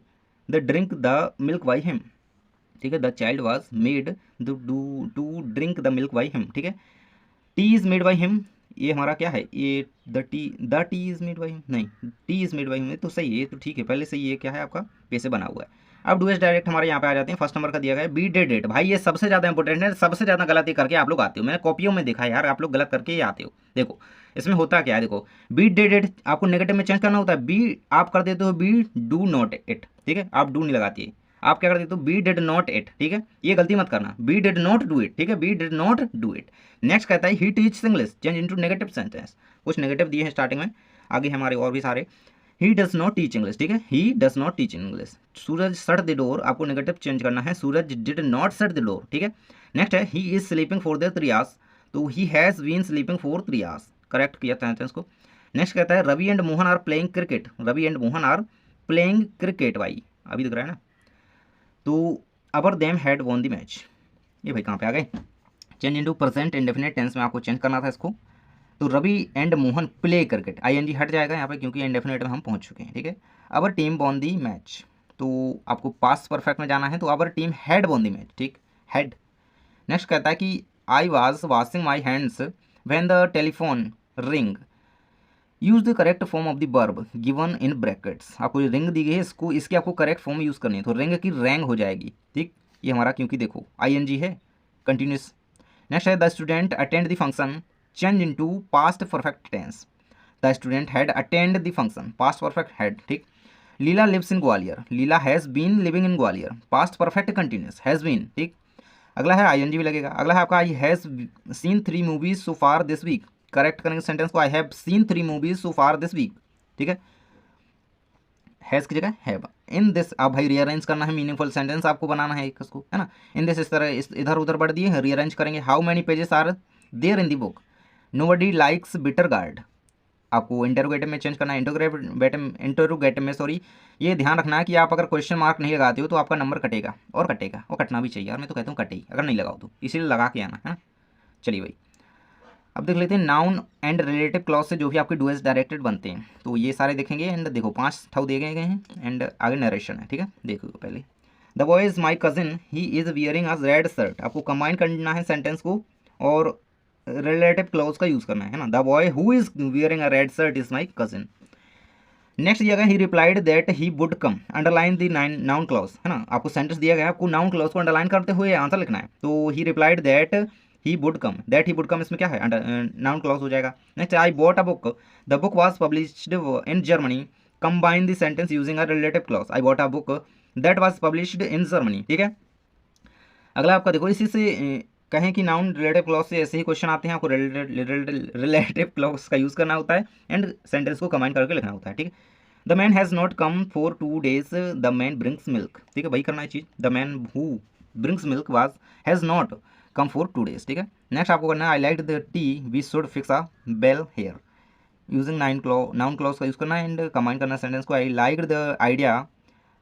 the drink the milk by him, ठीक है। The child was made to drink the milk by him, ठीक है। Tea is made by him, ये हमारा क्या है, ये the tea is made by him, नहीं, tea is made by him, तो सही है, तो ठीक है, पहले से ये क्या है आपका पैसे बना हुआ है। अब डू एस डायरेक्ट हमारे यहाँ पे आ जाते हैं, फर्स्ट नंबर का दिया गया है, बी डेड इट। भाई ये सबसे ज़्यादा इंपॉर्टेंट है, सबसे ज़्यादा गलती करके आप लोग आते हो, मैंने कॉपियों में देखा है यार, आप लोग गलत करके ही आते हो। देखो इसमें होता क्या है, देखो बी डेड इट आपको नेगेटिव में चेंज करना होता है, बी आप कर देते हो बी डू नॉट इट, ठीक है, आप डू नहीं लगाती है, आप क्या कर देते हो बी डिड नॉट इट, ठीक है, ये गलती मत करना, B did not do it, ठीक है, B did not do it. Next कहता है he teach English, change into negative sentence, कुछ नेगेटिव दिए हैं स्टार्टिंग में, आगे हमारे और भी सारे। He does not teach English, ठीक है, he does not teach English. Suraj shut the door, आपको नेगेटिव चेंज करना है, Suraj did not shut the door, ठीक है। नेक्स्ट है he is sleeping for the 3 hours, तो he has been sleeping for 3 hours, correct किया सेंटेंस को। नेक्स्ट कहता है Ravi and Mohan are playing cricket, Ravi and Mohan are playing cricket, भाई अभी दिख रहा है ना, तो our them had won the match, ये भाई कहाँ पे आ गए, change into present indefinite tense में आपको चेंज करना था इसको। तो Ravi and Mohan play cricket, I N G हट जाएगा यहाँ पे क्योंकि इंडेफिनिट में हम पहुँच चुके हैं, ठीक है। Our team won the match, तो आपको पास्ट परफेक्ट में जाना है, तो our team had won the match, ठीक, हैड। नेक्स्ट कहता है कि I was washing my hands when the telephone ring, use the correct form of the verb given in brackets, आपको रिंग दी गई है, इसको इसकी आपको करेक्ट फॉर्म यूज़ करनी है, तो रिंग की रैंग हो जाएगी, ठीक, ये हमारा क्योंकि देखो आईएनजी है कंटिन्यूस। नेक्स्ट है the student attend the function, change into past perfect tense, the student had attend the function, past perfect had, ठीक। Leela lives in Gwalior, Leela has been living in Gwalior, past perfect continuous, has been, ठीक। अगला है I N G भी लगेगा। अगला है आपका I has seen 3 movies so far this week, correct करेंगे सेंटेंस को, I have seen 3 movies so far this week, ठीक है, हैज़ की जगह हैव। इन दिस, आप भाई रीअरेंज करना है, मीनिंगफुल सेंटेंस आपको बनाना है इसको, है ना। इन दिस, इस तरह इधर उधर बढ़ दिए, रीअरेंज करेंगे। How many pages are there in the book, nobody likes bitter gourd, आपको इंटरोगेटिव में चेंज करना है, इंटरोगेटिव में सॉरी, ये ध्यान रखना है कि आप अगर क्वेश्चन मार्क नहीं लगाते हो तो आपका नंबर कटेगा, और कटेगा, और कटना भी चाहिए यार, मैं तो कहता हूँ कटे अगर नहीं लगाओ तो, इसीलिए लगा के आना, है ना। चलिए भाई अब देख लेते हैं नाउन एंड रिलेटिव क्लॉज से जो भी आपके डू एस डायरेक्टेड बनते हैं, तो ये सारे देखेंगे। एंड देखो 5 ठाउ दिए गए हैं, एंड आगे नरेशन है, ठीक है, देखो पहले the boy is my cousin, he is wearing a red shirt, आपको कंबाइन करना है सेंटेंस को और रिलेटिव क्लॉज का यूज़ करना है ना। The boy who is wearing a red shirt is my cousin. Next दिया गया ही replied that he would come, underline the noun clause, है ना, आपको सेंटेंस दिया गया है, आपको नाउन क्लॉज को अंडरलाइन करते हुए आंसर लिखना है। तो ही replied that he would come, that he would come इसमें क्या है, नाउन क्लॉज हो जाएगा। Next I bought a book, the book was published in Germany, combine the sentence using a relative clause, I bought a book that was published in Germany, ठीक है। अगला आपका देखो, इसी से कहें कि नाउन रिलेटिव क्लॉज से ऐसे ही क्वेश्चन आते हैं, आपको रिलेटिव क्लॉज का यूज़ करना होता है एंड सेंटेंस को कंबाइन करके लिखना होता है, ठीक है। The man has not come for 2 days, the man brings milk, ठीक है, वही करना है चीज़, the man who brings milk was has not come for 2 days, ठीक है। नेक्स्ट आपको करना है, I like the TV should fix a bell here, using noun clause का यूज़ करना है एंड कंबाइन करना सेंटेंस को, I like the idea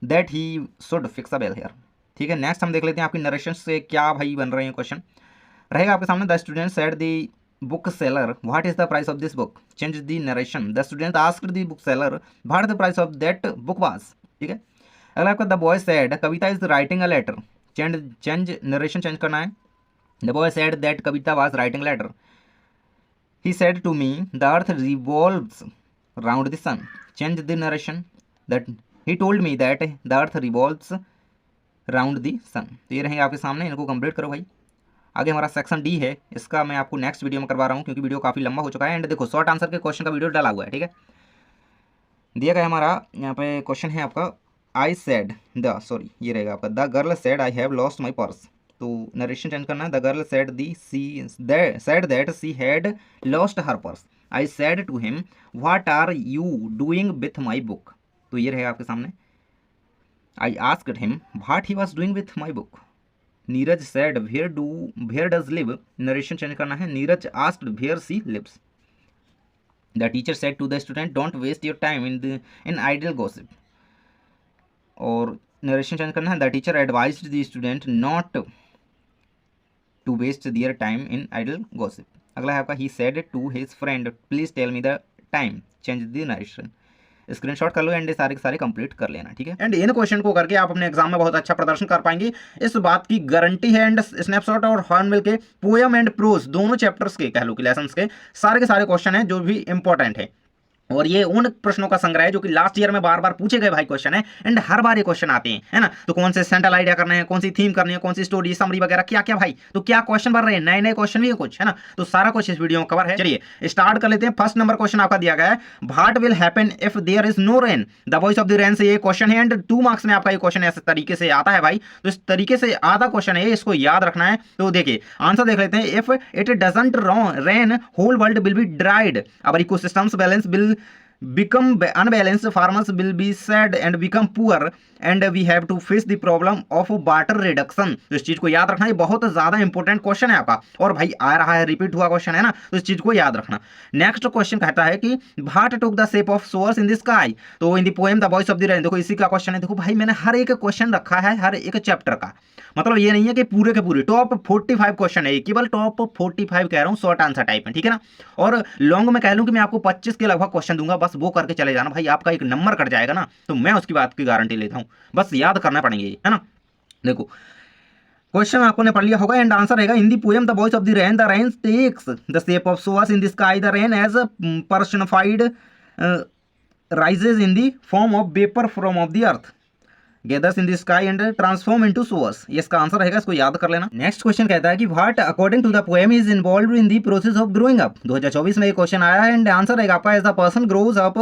that he should fix a bell hair, ठीक है। नेक्स्ट हम देख लेते हैं आपकी नरेशन से क्या भाई बन रहे हैं क्वेश्चन। रहेगा आपके सामने, the student said the book seller what is the price of this book, change the narration, the student asked the book seller what the price of that book was, ठीक है। अगला आपका, the boy said Kavita is writing a letter, change narration change करना है, the boy said that Kavita was writing letter, he said to me the earth revolves round the sun, change the narration, that he told me that the earth revolves round the sun. तो ये रहेंगे आपके सामने, इनको complete करो भाई। आगे हमारा सेक्शन डी है, इसका मैं आपको नेक्स्ट वीडियो में करवा रहा हूँ क्योंकि वीडियो काफ़ी लंबा हो चुका है। एंड देखो शॉर्ट आंसर के क्वेश्चन का वीडियो डाला हुआ है, ठीक है। दिया गया हमारा यहाँ पे क्वेश्चन है आपका, आई सेड द, सॉरी ये रहेगा आपका, the girl said I have lost my purse, तो नरेशन चेंज करना है, the girl said the she said that she had lost her purse, I said to him what are you doing with my book, तो ये रहेगा आपके सामने, I asked him what he was doing with my book, Neeraj said where does live, narration change करना है, Neeraj asked where she lives, the teacher said to the student don't waste your time in idle gossip, और narration change करना है, the teacher advised the student not to waste their time in idle gossip. अगला है आपका, he said to his friend please tell me the time, change the narration, screenshot कर लो and सारे के सारे कंप्लीट कर लेना, ठीक है। एंड इन क्वेश्चन को करके आप अपने एग्जाम में बहुत अच्छा प्रदर्शन कर पाएंगे, इस बात की गारंटी है। एंड स्नैपशॉट और हॉर्नबिल के पोएम एंड प्रोज दोनों चैप्टर्स के कह लो कि लेसन्स के सारे क्वेश्चन हैं जो भी इंपॉर्टेंट है, और ये उन प्रश्नों का संग्रह है जो कि लास्ट ईयर में बार बार पूछे गए भाई क्वेश्चन है, एंड हर बार ये क्वेश्चन आते हैं, है ना। तो कौन से सेंट्रल आइडिया करने हैं, कौन सी थीम करनी है, कौन सी स्टोरी समरी वगैरह क्या क्या भाई, तो क्या क्वेश्चन बन रहे हैं, नए नए क्वेश्चन भी है कुछ, है ना। तो सारा कुछ इस वीडियो में कवर है। चलिए स्टार्ट कर लेते हैं। फर्स्ट नंबर क्वेश्चन आपका दिया गया है, what will happen if there is no rain, the voice of the rain से ये क्वेश्चन है, एंड 2 मार्क्स में आपका ये क्वेश्चन ऐसे तरीके से आता है भाई, तो इस तरीके से आधा क्वेश्चन है, इसको याद रखना है। तो देखिए आंसर देख लेते हैं, if it doesn't rain whole world will be dried, our ecosystems balance will become unbalanced, farmers will be sad and become poor, and we have to face the problem of water reduction। तो इस चीज को याद रखना, ये बहुत ज्यादा important question है आपका, और भाई आ रहा है, रिपीट हुआ क्वेश्चन है ना, तो इस चीज को याद रखना। नेक्स्ट क्वेश्चन कहता है कि what took the shape of source in the sky, तो in the poem the voice of the rain, देखो इसी का क्वेश्चन है। देखो भाई मैंने हर एक क्वेश्चन रखा है हर एक चैप्टर का, मतलब ये नहीं है कि पूरे के पूरे टॉप 45 क्वेश्चन है, केवल टॉप 45 कह रहा हूँ शॉर्ट आंसर टाइप में, ठीक है ना। और लॉन्ग में कह लूँ कि मैं आपको 25 के लगभग क्वेश्चन दूंगा, बस वो करके चले जाना भाई, आपका एक नंबर कट जाएगा ना, तो मैं उसकी बात की गारंटी लेता हूँ, बस याद करना पड़ेंगे, है ना। देखो क्वेश्चन आपको ने पढ़ लिया होगा, एंड आंसर रहेगा, in the poem the voice of the rain takes the shape of source in the sky, the rain as personified rises in the form of vapour from of the earth, gathers in the sky and transform into showers, ये इसका answer रहेगा, इसको याद कर लेना। Next question कहता है कि what according to the poem is involved in the process of growing up, 2024 में ये क्वेश्चन आया है, एंड आंसर रहेगा आपका, as the person grows up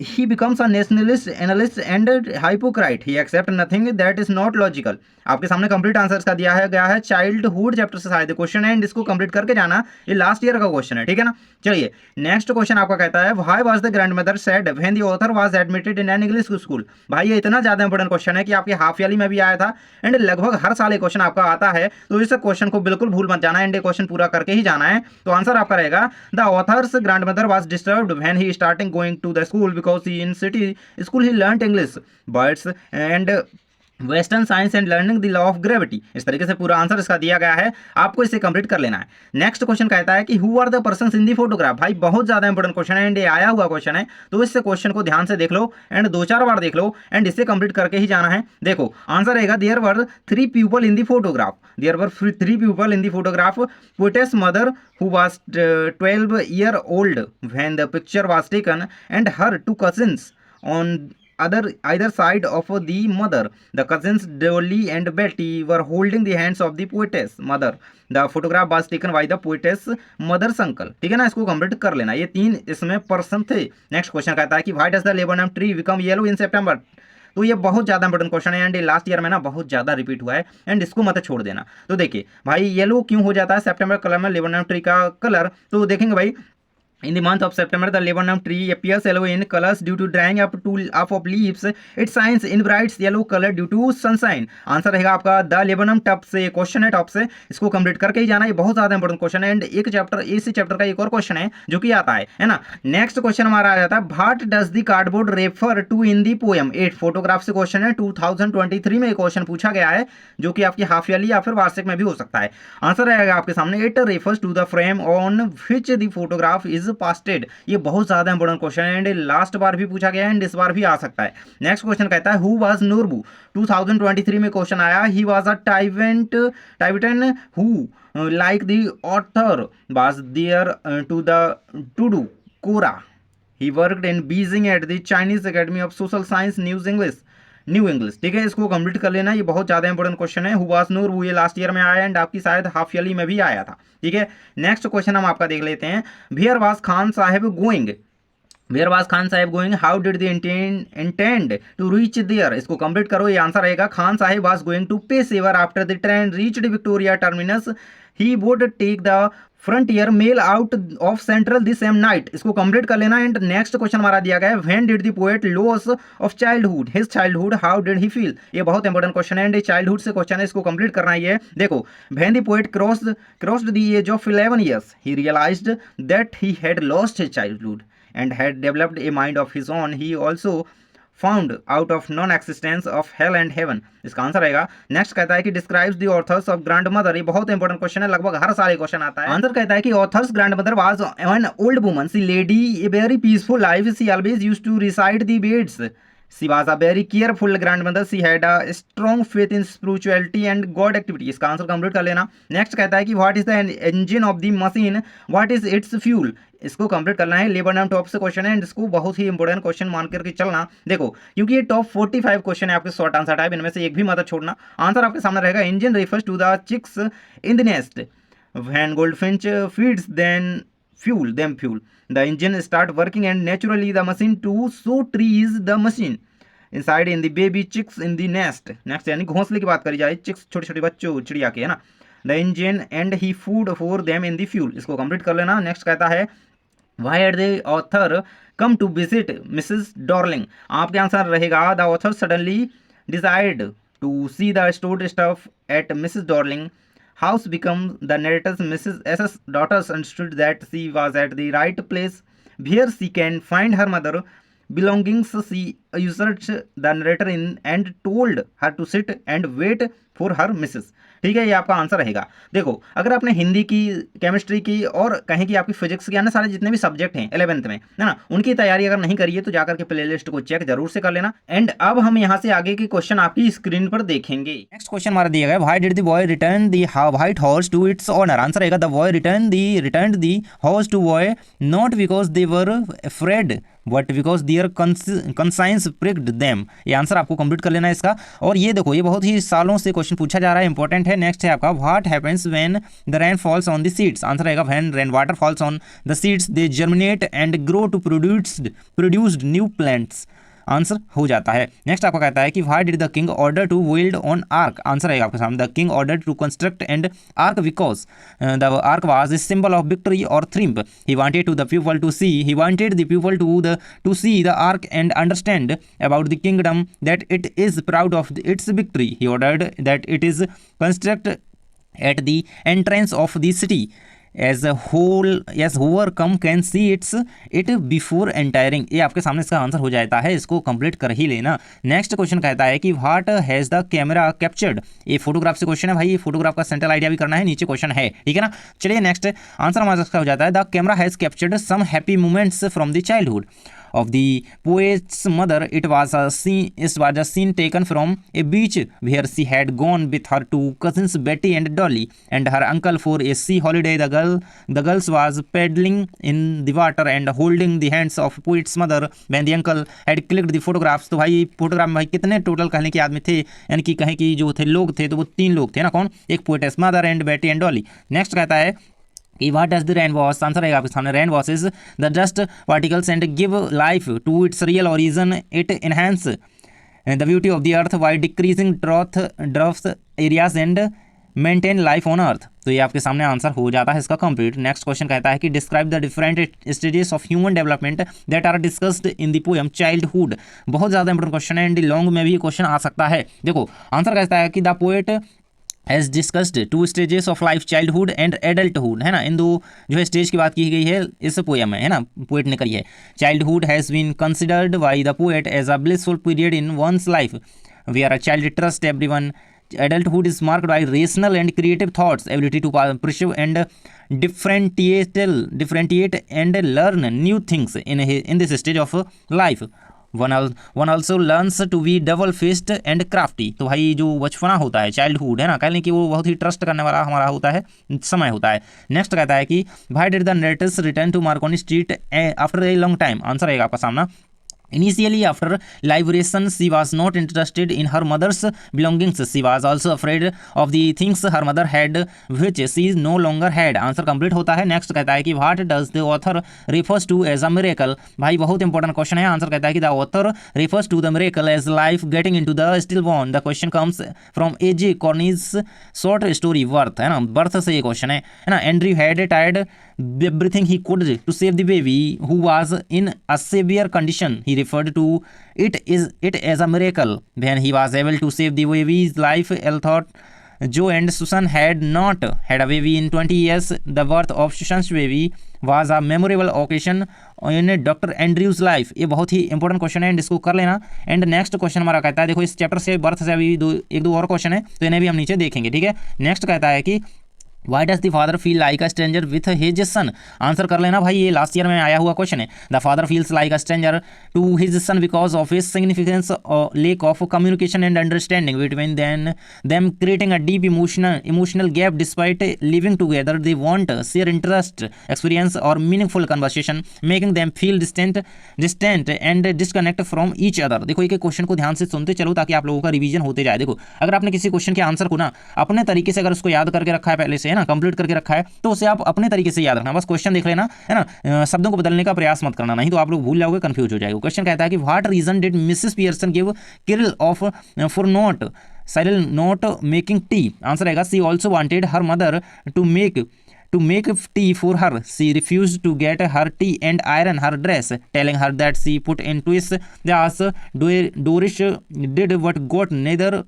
he becomes a nationalist, analyst and hypocrite, he accept nothing that is not logical। आपके सामने complete answer इसका दिया है गया है, चाइल्डहुड चैप्टर से शायद क्वेश्चन है, एंड इसको कंप्लीट करके जाना, ये लास्ट ईयर का क्वेश्चन है, ठीक है ना। चलिए नेक्स्ट क्वेश्चन आपका कहता है, why was the grandmother sad when the author was admitted in an English school. भाई ये इतना ज्यादा इंपॉर्टेंट क्वेश्चन है कि आपके हाफ ईयरली में भी आया था, एंड लगभग हर साल ये क्वेश्चन आपका आता है, तो इस क्वेश्चन को बिल्कुल भूल मत जाना, एंड ये क्वेश्चन पूरा करके ही जाना है। तो आंसर आपका रहेगा, the author's grandmother was disturbed when he starting going to the school because he in city school he learnt English, birds and western science and learning the law of gravity. इस तरीके से पूरा answer इसका दिया गया है, आपको इसे कंप्लीट कर लेना है। नेक्स्ट क्वेश्चन कहता है कि who are the persons in the photograph. भाई बहुत ज्यादा इंपॉर्टेंट क्वेश्चन है, एंड ये आया हुआ क्वेश्चन है, तो इस क्वेश्चन को ध्यान से देख लो एंड 2-4 बार देख लो, एंड इसे कंप्लीट करके ही जाना है। देखो आंसर रहेगा, there were 3 people in the photograph, there were 3 people in the photograph, poetess mother who was 12 year old when the picture was taken, and her 2 cousins on either side of the mother. The cousins Dolly and Betty were holding the hands of the poetess mother. The photograph was taken by the poetess mother's uncle। ठीक है ना, इसको complete कर लेना, ये 3 इसमें person थे। Next question कहता है कि why does the laburnum tree become yellow in September। तो ये बहुत ज़्यादा इंपॉर्टेंट क्वेश्चन है एंड लास्ट ईयर में ना बहुत ज़्यादा रिपीट हुआ है एंड इसको मत छोड़ देना। तो देखिए भाई येलो क्यों हो जाता है सितंबर कलर में लेबोनम ट्री का कलर, तो देखेंगे भाई in the month of September, the laburnum tree appears yellow in colors due to drying up of leaves. It shines in bright yellow color due to sunshine. Answer रहेगा आपका the laburnum top से question है, top से इसको complete करके ही जाना, ये बहुत ज्यादा इंपॉर्टेंट क्वेश्चन है एंड एक चैप्टर इसी चैप्टर का एक और क्वेश्चन है जो कि आता है ना। नेक्स्ट क्वेश्चन हमारा आ जाता है what does the cardboard refer to in the poem. 8 photograph से क्वेश्चन है, 2023 में क्वेश्चन पूछा गया है जो कि आपकी हाफ ईयरली या फिर वार्षिक में भी हो सकता है। आंसर रहेगा आपके सामने it refers to the frame on which the photograph is pasted. ये बहुत ज्यादा इंपॉर्टेंट क्वेश्चन है एंड लास्ट बार भी पूछा गया है एंड इस बार भी आ सकता है। नेक्स्ट क्वेश्चन कहता है हु वाज नूरबू। 2023 में क्वेश्चन आया he was a Tibetan who like the author was there to do kora. He worked in Beijing at the Chinese Academy of Social Science new English. ठीक है, इसको complete कर लेना, ये बहुत ज्यादा इंपॉर्टेंट क्वेश्चन है। हु वाज नूर, वो ये लास्ट ईयर में आया एंड आपकी शायद हाफ ईयरली में भी आया था। ठीक है, नेक्स्ट क्वेश्चन हम आपका देख लेते हैं where was Khan Sahib going. Where was Khan Sahib going, how did they intend to reach there. इसको कंप्लीट करो, ये आंसर रहेगा Khan Sahib was going to Peshawar after the train reached Victoria Terminus he would take the Frontier Mail out of Central the same night. इसको complete कर लेना and next question हमारा दिया गया है when did the poet loss of childhood his childhood how did he feel. ये बहुत important question है एंड चाइल्डहुड से क्वेश्चन है, इसको कंप्लीट करना है। ये देखो when the poet crossed the age of 11 years he realised that he had lost his childhood and had developed a mind of his own. He also found out of non-existence of hell and heaven. इसका answer रहेगा next कहता है कि describes the author's of grandmother. ये बहुत important question है, लगभग हर साल क्वेश्चन आता है। आंसर कहता है कि author's grandmother was an old woman, she led a very peaceful life, she always used to recite the beads, she was a very careful grandmother, she had a strong faith in spirituality and God activity. इसका answer complete कर लेना। Next कहता है कि what is the engine of the machine, what is its fuel. इसको complete करना है, labour नाम टॉप से क्वेश्चन है एंड इसको बहुत ही इंपॉर्टेंट क्वेश्चन मान करके चलना। देखो क्योंकि ये टॉप 45 क्वेश्चन है आपके शॉर्ट आंसर टाइप, इनमें से एक भी मत छोड़ना। आंसर आपके सामने रहेगा engine refers to the chicks in the nest when goldfinch feeds them fuel the engine start working and naturally the machine to so trees the machine inside in the baby chicks in the nest. Next यानी घोंसले की बात करी जाए, chicks छोटे छोटे बच्चों चिड़िया के, है ना। The engine and he food for them in the fuel. इसको कंप्लीट कर लेना। नेक्स्ट कहता है Why had the author come to visit Mrs. Darling? आपके आंसर रहेगा the author suddenly decided to see the stored stuff at Mrs. Darling house become the narrator's Mrs. S.S. daughters understood that she was at the right place where she can find her mother belongings. She usurped the narrator in and told her to sit and wait for her missus. ठीक है, ये आपका answer रहेगा। देखो अगर आपने हिंदी की, chemistry की और कहें कि आपकी फिजिक्स की, अन्य सारे जितने भी सब्जेक्ट हैं 11th में, है ना, उनकी तैयारी अगर नहीं करी है तो जाकर के प्लेलिस्ट को चेक जरूर से कर लेना। एंड अब हम यहाँ से आगे के क्वेश्चन आपकी स्क्रीन पर देखेंगे। नेक्स्ट क्वेश्चन हमारा दिया गया why did the boy return the white horse to its owner. Answer रहेगा the boy return the horse to boy not because they were afraid but because their conscience pricked them. ये answer आपको complete कर लेना है इसका। और ये देखो ये बहुत ही सालों से क्वेश्चन पूछा जा रहा है, इंपॉर्टेंट है। नेक्स्ट है आपका what happens when the rain falls on the seeds. Answer रहेगा when rain water falls on the seeds they germinate and grow to produced new plants. Answer हो जाता है। नेक्स्ट आपका कहता है कि why did the king order to build an arch. Answer रहेगा आपके सामने the king order to construct and arch because the arch was a symbol of victory और triumph. He wanted the people to see the arch and understand about the kingdom that it is proud of its victory. He ordered that it is construct at the entrance of the city as whoever come can see it before entering। ये आपके सामने इसका answer हो जाता है, इसको complete कर ही लेना। नेक्स्ट क्वेश्चन कहता है कि what has the camera captured. ये फोटोग्राफ से क्वेश्चन है भाई, ये फोटोग्राफ का सेंट्रल आइडिया भी करना है, नीचे क्वेश्चन है, ठीक है ना। चलिए नेक्स्ट आंसर हमारा इसका हो जाता है the camera has captured some happy moments from the childhood of the poet's mother. It was a scene taken from a beach where she had gone with her two cousins Betty and Dolly and her uncle for a sea holiday. The girls was paddling in the water and holding the hands of poet's mother when the uncle had clicked the photographs। तो भाई photograph में भाई कितने total कहने के आदमी थे, यानी कि कहें कि जो थे लोग थे तो वो 3 लोग थे ना। कौन? एक poetess mother and Betty and Dolly. Next कहता है कि what does the rain wash. Answer रहेगा आपके सामने rain wash is the dust particles and give life to its real origin. It enhance the beauty of the earth by decreasing droughts areas and maintain life on earth. तो ये आपके सामने answer हो जाता है इसका कंप्लीट। नेक्स्ट क्वेश्चन कहता है कि describe the different stages of human development that are discussed in the poem childhood. बहुत ज़्यादा इंपॉर्टेंट क्वेश्चन है, इन द लॉन्ग में भी ये क्वेश्चन आ सकता है। देखो आंसर कहता है कि the poet has discussed 2 stages of life childhood and adulthood, है ना। इन दो जो है स्टेज की बात की गई है इस पोएम में, है ना, पोएट ने करी है। Childhood has been considered by the poet as a blissful period in one's life where a child trust everyone. Adulthood is marked by rational and creative thoughts, ability to perceive and differentiate and learn new things in this stage of life. One also learns to be double-faced and crafty। तो भाई जो बचपना होता है childhood, है ना, कह लें कि वो बहुत ही ट्रस्ट करने वाला हमारा होता है समय होता है। नेक्स्ट कहता है कि भाई did the narrator's return to Marconi street after a long time. Answer रहेगा आपका सामना Initially, after liberation, she was not interested in her mother's belongings. She was also afraid of the things her mother had, which she no longer had. Answer complete होता है। Next कहता है कि What does the author refers to as a miracle? भाई बहुत important question है। Answer कहता है कि The author refers to the miracle as life getting into the stillborn. The question comes from A.J. Corney's short story Birth, है ना, birth से ये क्वेश्चन है ना। Andrew had tried everything he could to save the baby who was in a severe condition. He referred to it as a miracle when he was able to save the baby's life. Thought Joe and Susan had not had a baby in 20 years. The birth of Susan's baby was a memorable occasion in doctor Andrews life. ये बहुत ही important question है, इसको कर लेना। And next question हमारा कहता है, देखो इस चैप्टर से बर्थ से अभी एक दो और क्वेश्चन है तो इन्हें भी हम नीचे देखेंगे, ठीक है। नेक्स्ट कहता है कि Why does the father feel like a stranger with his son? Answer कर लेना भाई, ये लास्ट ईयर में आया हुआ क्वेश्चन है। The father feels like a stranger to his son because of his significance or lack of communication and understanding between them creating a deep emotional gap. Despite living together, they want share interest, experience or meaningful conversation, making them feel distant and disconnect from each other। देखो एक question को ध्यान से सुनते चलो ताकि आप लोगों का रिवीजन होते जाए। देखो अगर आपने किसी क्वेश्चन के आंसर को ना अपने तरीके से अगर उसको याद करके रखा है पहले से, ना कंप्लीट करके रखा है, तो उसे आप अपने तरीके से याद रखना, बस क्वेश्चन देख लेना, है ना, शब्दों को बदलने का प्रयास मत करना, नहीं तो आप लोग भूल जाओगे, कंफ्यूज हो जाएगा। क्वेश्चन कहता है कि what reason did Mrs Pearson give Cyril of for not Cyril not making tea. Answer रहेगा she also wanted her mother to make tea for her. She refused to get her tea and iron her dress, telling her that she put in twists. Thus Dorish did what got neither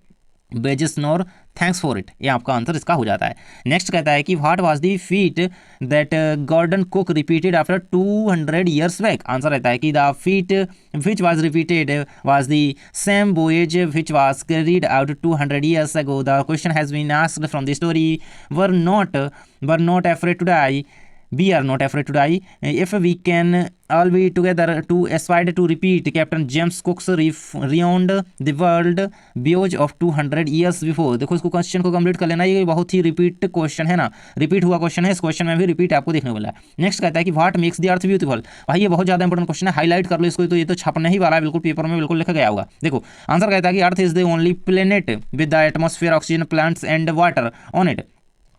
wages nor thanks for it। ये आपका answer इसका हो जाता है। Next कहता है कि what was the feat that Gordon Cook repeated after 200 years back. Answer रहता है कि the feat which was repeated was the same voyage which was carried out 200 years ago। The question has been asked from the story we're not afraid to die. We are not afraid to die. If we can all be together to aspire to repeat Captain James Cook's round the world voyage of 200 years before। देखो इसको question को complete कर लेना, ये बहुत ही repeat question है ना, repeat हुआ क्वेश्चन है, इस क्वेश्चन में भी रिपीट आपको देखने वाला है। नेक्स्ट कहता है कि what makes the earth beautiful. भाई ये बहुत ज़्यादा इंपॉर्टेंट क्वेश्चन है, हाईलाइट कर लो इसको, तो ये तो छपने ही वाला है, बिल्कुल पेपर में बिल्कुल लिखा गया होगा। देखो आंसर कहता है कि earth is the only planet with the atmosphere, oxygen, plants and water on it.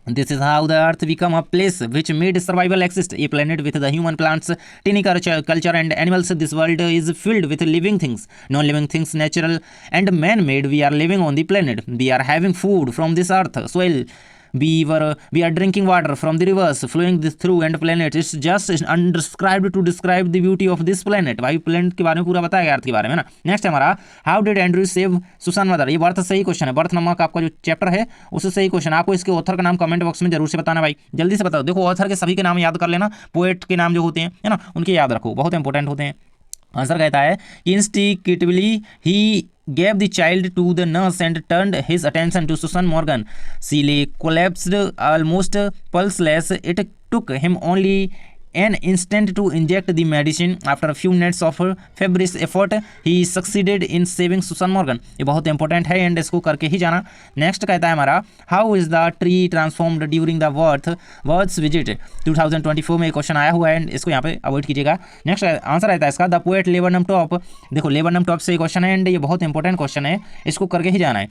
This is how the earth become a place which made survival exist. A planet with the human, plants, tiny culture and animals. This world is filled with living things, non-living things, natural and man-made. We are living on the planet. We are having food from this earth, soil. We are drinking water from the rivers flowing through and planet. It's just undescribed to describe the beauty of this planet। भाई planet के बारे में पूरा बताया गया, अर्थ के बारे में ना। नेक्स्ट है हमारा how did Andrew save Susan mother. ये बर्थ सही क्वेश्चन है, बर्थ नामक आपका जो चैप्टर है उससे सही क्वेश्चन। आपको इसके ऑथर का नाम कमेंट बॉक्स में जरूर से बताना भाई, जल्दी से बताओ। देखो ऑथर के सभी के नाम याद कर लेना, पोएट के नाम जो होते हैं, है ना, उनके याद रखो, बहुत इंपॉर्टेंट होते हैं। आंसर कहता है instinctively he gave the child to the nurse and turned his attention to Susan Morgan. She lay collapsed, almost pulseless. It took him only an instant to inject the medicine. After a few minutes of feverish effort, he succeeded in saving Susan Morgan। ये बहुत important है and इसको करके ही जाना। Next कहता है हमारा how is the tree transformed during the words visit. 2024 में क्वेश्चन आया हुआ है एंड इसको यहाँ पे अवॉइड कीजिएगा। नेक्स्ट आंसर रहता है इसका द पोएट लेबरनम टॉप। देखो लेबरनम टॉप से क्वेश्चन है एंड ये बहुत इंपॉर्टेंट क्वेश्चन है, इसको करके ही जाना है।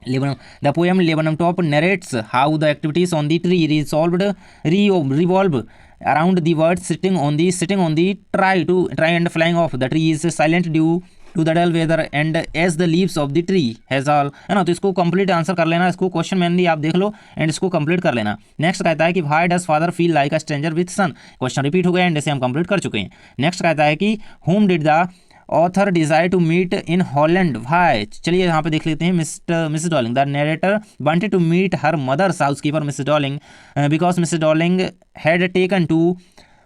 The poem Lebanon Top narrates how the activities on the tree revolve around the bird sitting on the try and flying off. The tree is silent due to the dull weather and as the leaves of the tree has all, है ना। तो इसको complete answer कर लेना, इसको question mainly आप देख लो and इसको कंप्लीट कर लेना। नेक्स्ट कहता है कि why does father feel like a stranger with son, question repeat हो गया एंड इसे हम कंप्लीट कर चुके हैं। नेक्स्ट कहता है कि whom did the author desire to meet in Holland, why, चलिए यहाँ पे देख लेते हैं। Miss Dowling, the narrator wanted to meet her mother's housekeeper Miss Dowling because Miss Dowling had taken to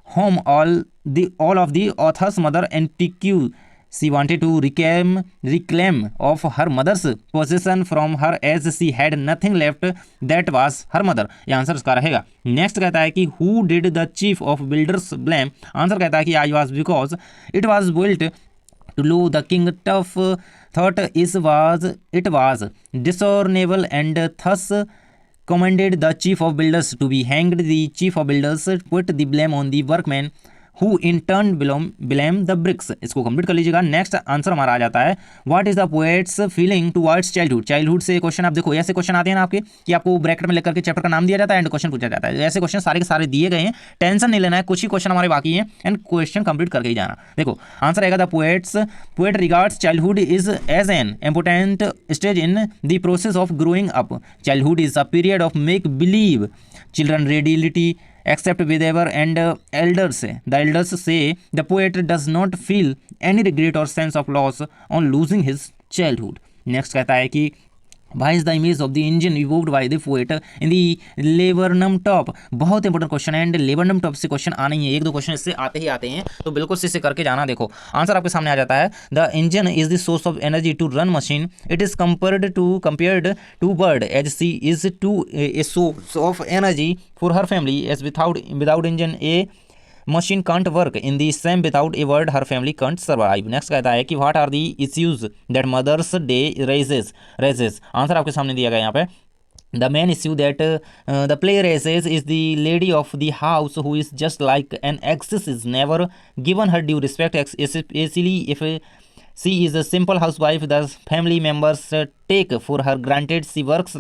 home all of the author's mother antique. She wanted to reclaim of her mother's possession from her as she had nothing left that was her mother, ये answer इसका रहेगा। Next कहता है कि who did the chief of builders blame, answer कहता है कि I was because it was built to low the king tough thought it was dishonorable and thus commanded the chief of builders to be hanged. The chief of builders put the blame on the workmen who in turn blame the bricks, इसको complete कर लीजिएगा। Next answer हमारा आ जाता है what is the poets feeling towards childhood, childhood से question आप देखो, ऐसे क्वेश्चन आते हैं ना आपके कि आपको ब्रैकेट में लेकर के चैप्टर का नाम दिया जाता है एंड क्वेश्चन पूछा जाता है। ऐसे क्वेश्चन सारे के सारे दिए गए हैं, टेंशन नहीं लेना है, कुछ ही क्वेश्चन हमारे बाकी हैं एंड क्वेश्चन कंप्लीट करके ही जाना। देखो आंसर आएगा the poet regards childhood is as an important stage in the process of growing up, childhood is a period of make believe, children readily except wherever and elders say the poet does not feel any regret or sense of loss on losing his childhood. Next कहता है कि why is the image of the engine evoked by the poet in the laburnum top, बहुत important question है and laburnum top से question आने ही है, एक दो क्वेश्चन इससे आते ही आते हैं, तो बिल्कुल से करके जाना। देखो आंसर आपके सामने आ जाता है the engine is the source of energy to run machine, it is compared to bird as she is to a source of energy for her family as without engine a machine can't work, in the same without a word her family can't survive. Next कहता है कि what are the issues that Mother's Day raises, answer आपके सामने दिया गया यहाँ पे। The main issue that the play raises is the lady of the house who is just like an exes is never given her due respect, especially if she is a simple housewife the family members take for her granted, she works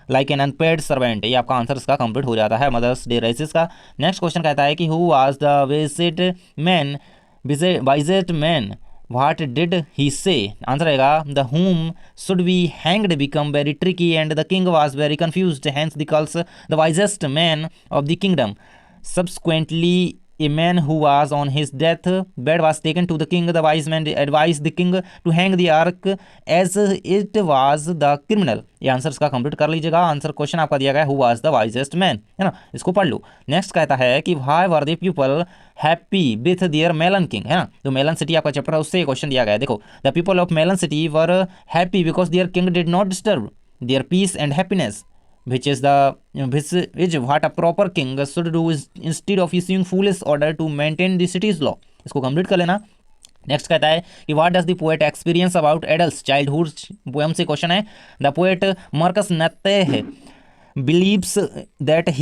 like an unpaid servant, ये आपका answer इसका complete हो जाता है mother's day राइसेस का। Next question कहता है कि who was the wisest man what did he से, आंसर रहेगा the whom should be hanged become very tricky and the king was very confused, hence the calls the wisest man of the kingdom. Subsequently a man who was on his death bed was taken to the king. The wise man advised the king to hang the ark as it was the criminal. ये answer इसका complete कर लीजिएगा। Answer question आपका दिया गया है who was the wisest man, है ना, इसको पढ़ लो। नेक्स्ट कहता है कि why were the people happy with their Melon king, है ना, तो मेलन सिटी आपका चैप्टर है उससे क्वेश्चन दिया गया है। देखो the people of Melon city were happy because their king did not disturb their peace and happiness, which is what a proper king should do is instead of issuing foolish order to maintain the city's law, इसको complete कर लेना। Next कहता है कि what does the poet experience about adults childhood, poem से question है। The poet Markus Natten believes that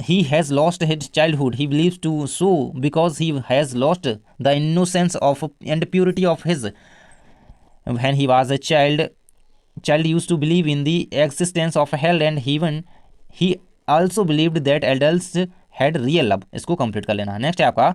he has lost his childhood, he believes to so because he has lost the innocence of and purity of his when he was a child used to believe in the existence of hell and heaven, he also believed that adults had real love, इसको complete कर लेना। Next है आपका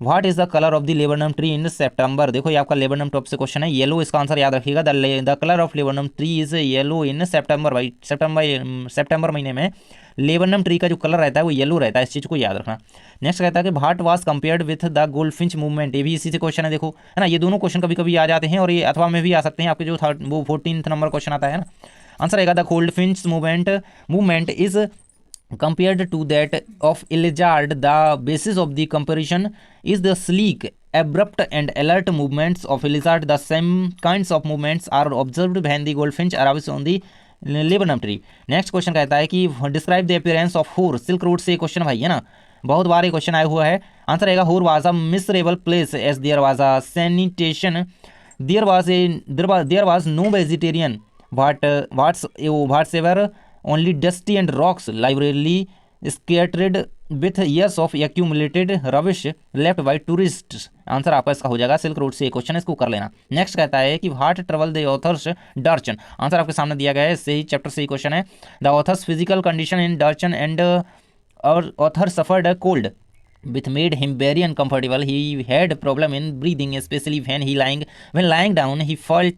what is the colour of the laburnum tree in September, देखो ये आपका laburnum top से question है, येलो, इसका आंसर याद रखिएगा। The colour of laburnum tree is yellow in September, भाई सेप्टेम्बर महीने में लेबरनम ट्री का जो कलर रहता है वो येलो रहता है, इस चीज़ को याद रखना। नेक्स्ट कहता है कि what was compared with the goldfinch movement, ये भी इसी से क्वेश्चन है, देखो है ना, ये दोनों क्वेश्चन कभी कभी आ जाते हैं और ये अथवा में भी आ सकते हैं, आपके जो 14th नंबर क्वेश्चन आता है ना। आंसर आएगा the goldfinch movement is compared to that of Iliad. The basis of the comparison is the sleek, abrupt and alert movements of Iliad. The same kinds of movements are observed when the goldfinch arrives on the laburnum tree. Next question कहता है कि describe the appearance of Hor, Silk Road से question भाई है ना, बहुत बार ये question आया हुआ है। आंसर आएगा Hor was a miserable place as there was a sanitation, there was no vegetarian whatsoever, only dusty and rocks liberally scattered with years of accumulated rubbish left by tourists. Answer आपका इसका हो जाएगा silk road से question, इसको कर लेना। Next कहता है कि what trouble the authors Darchen, answer आपके सामने दिया गया है, इससे ही चैप्टर से ही क्वेश्चन है। The authors physical condition in Darchen and और author suffered cold, which made him very uncomfortable. He had problem in breathing, especially when lying down. He felt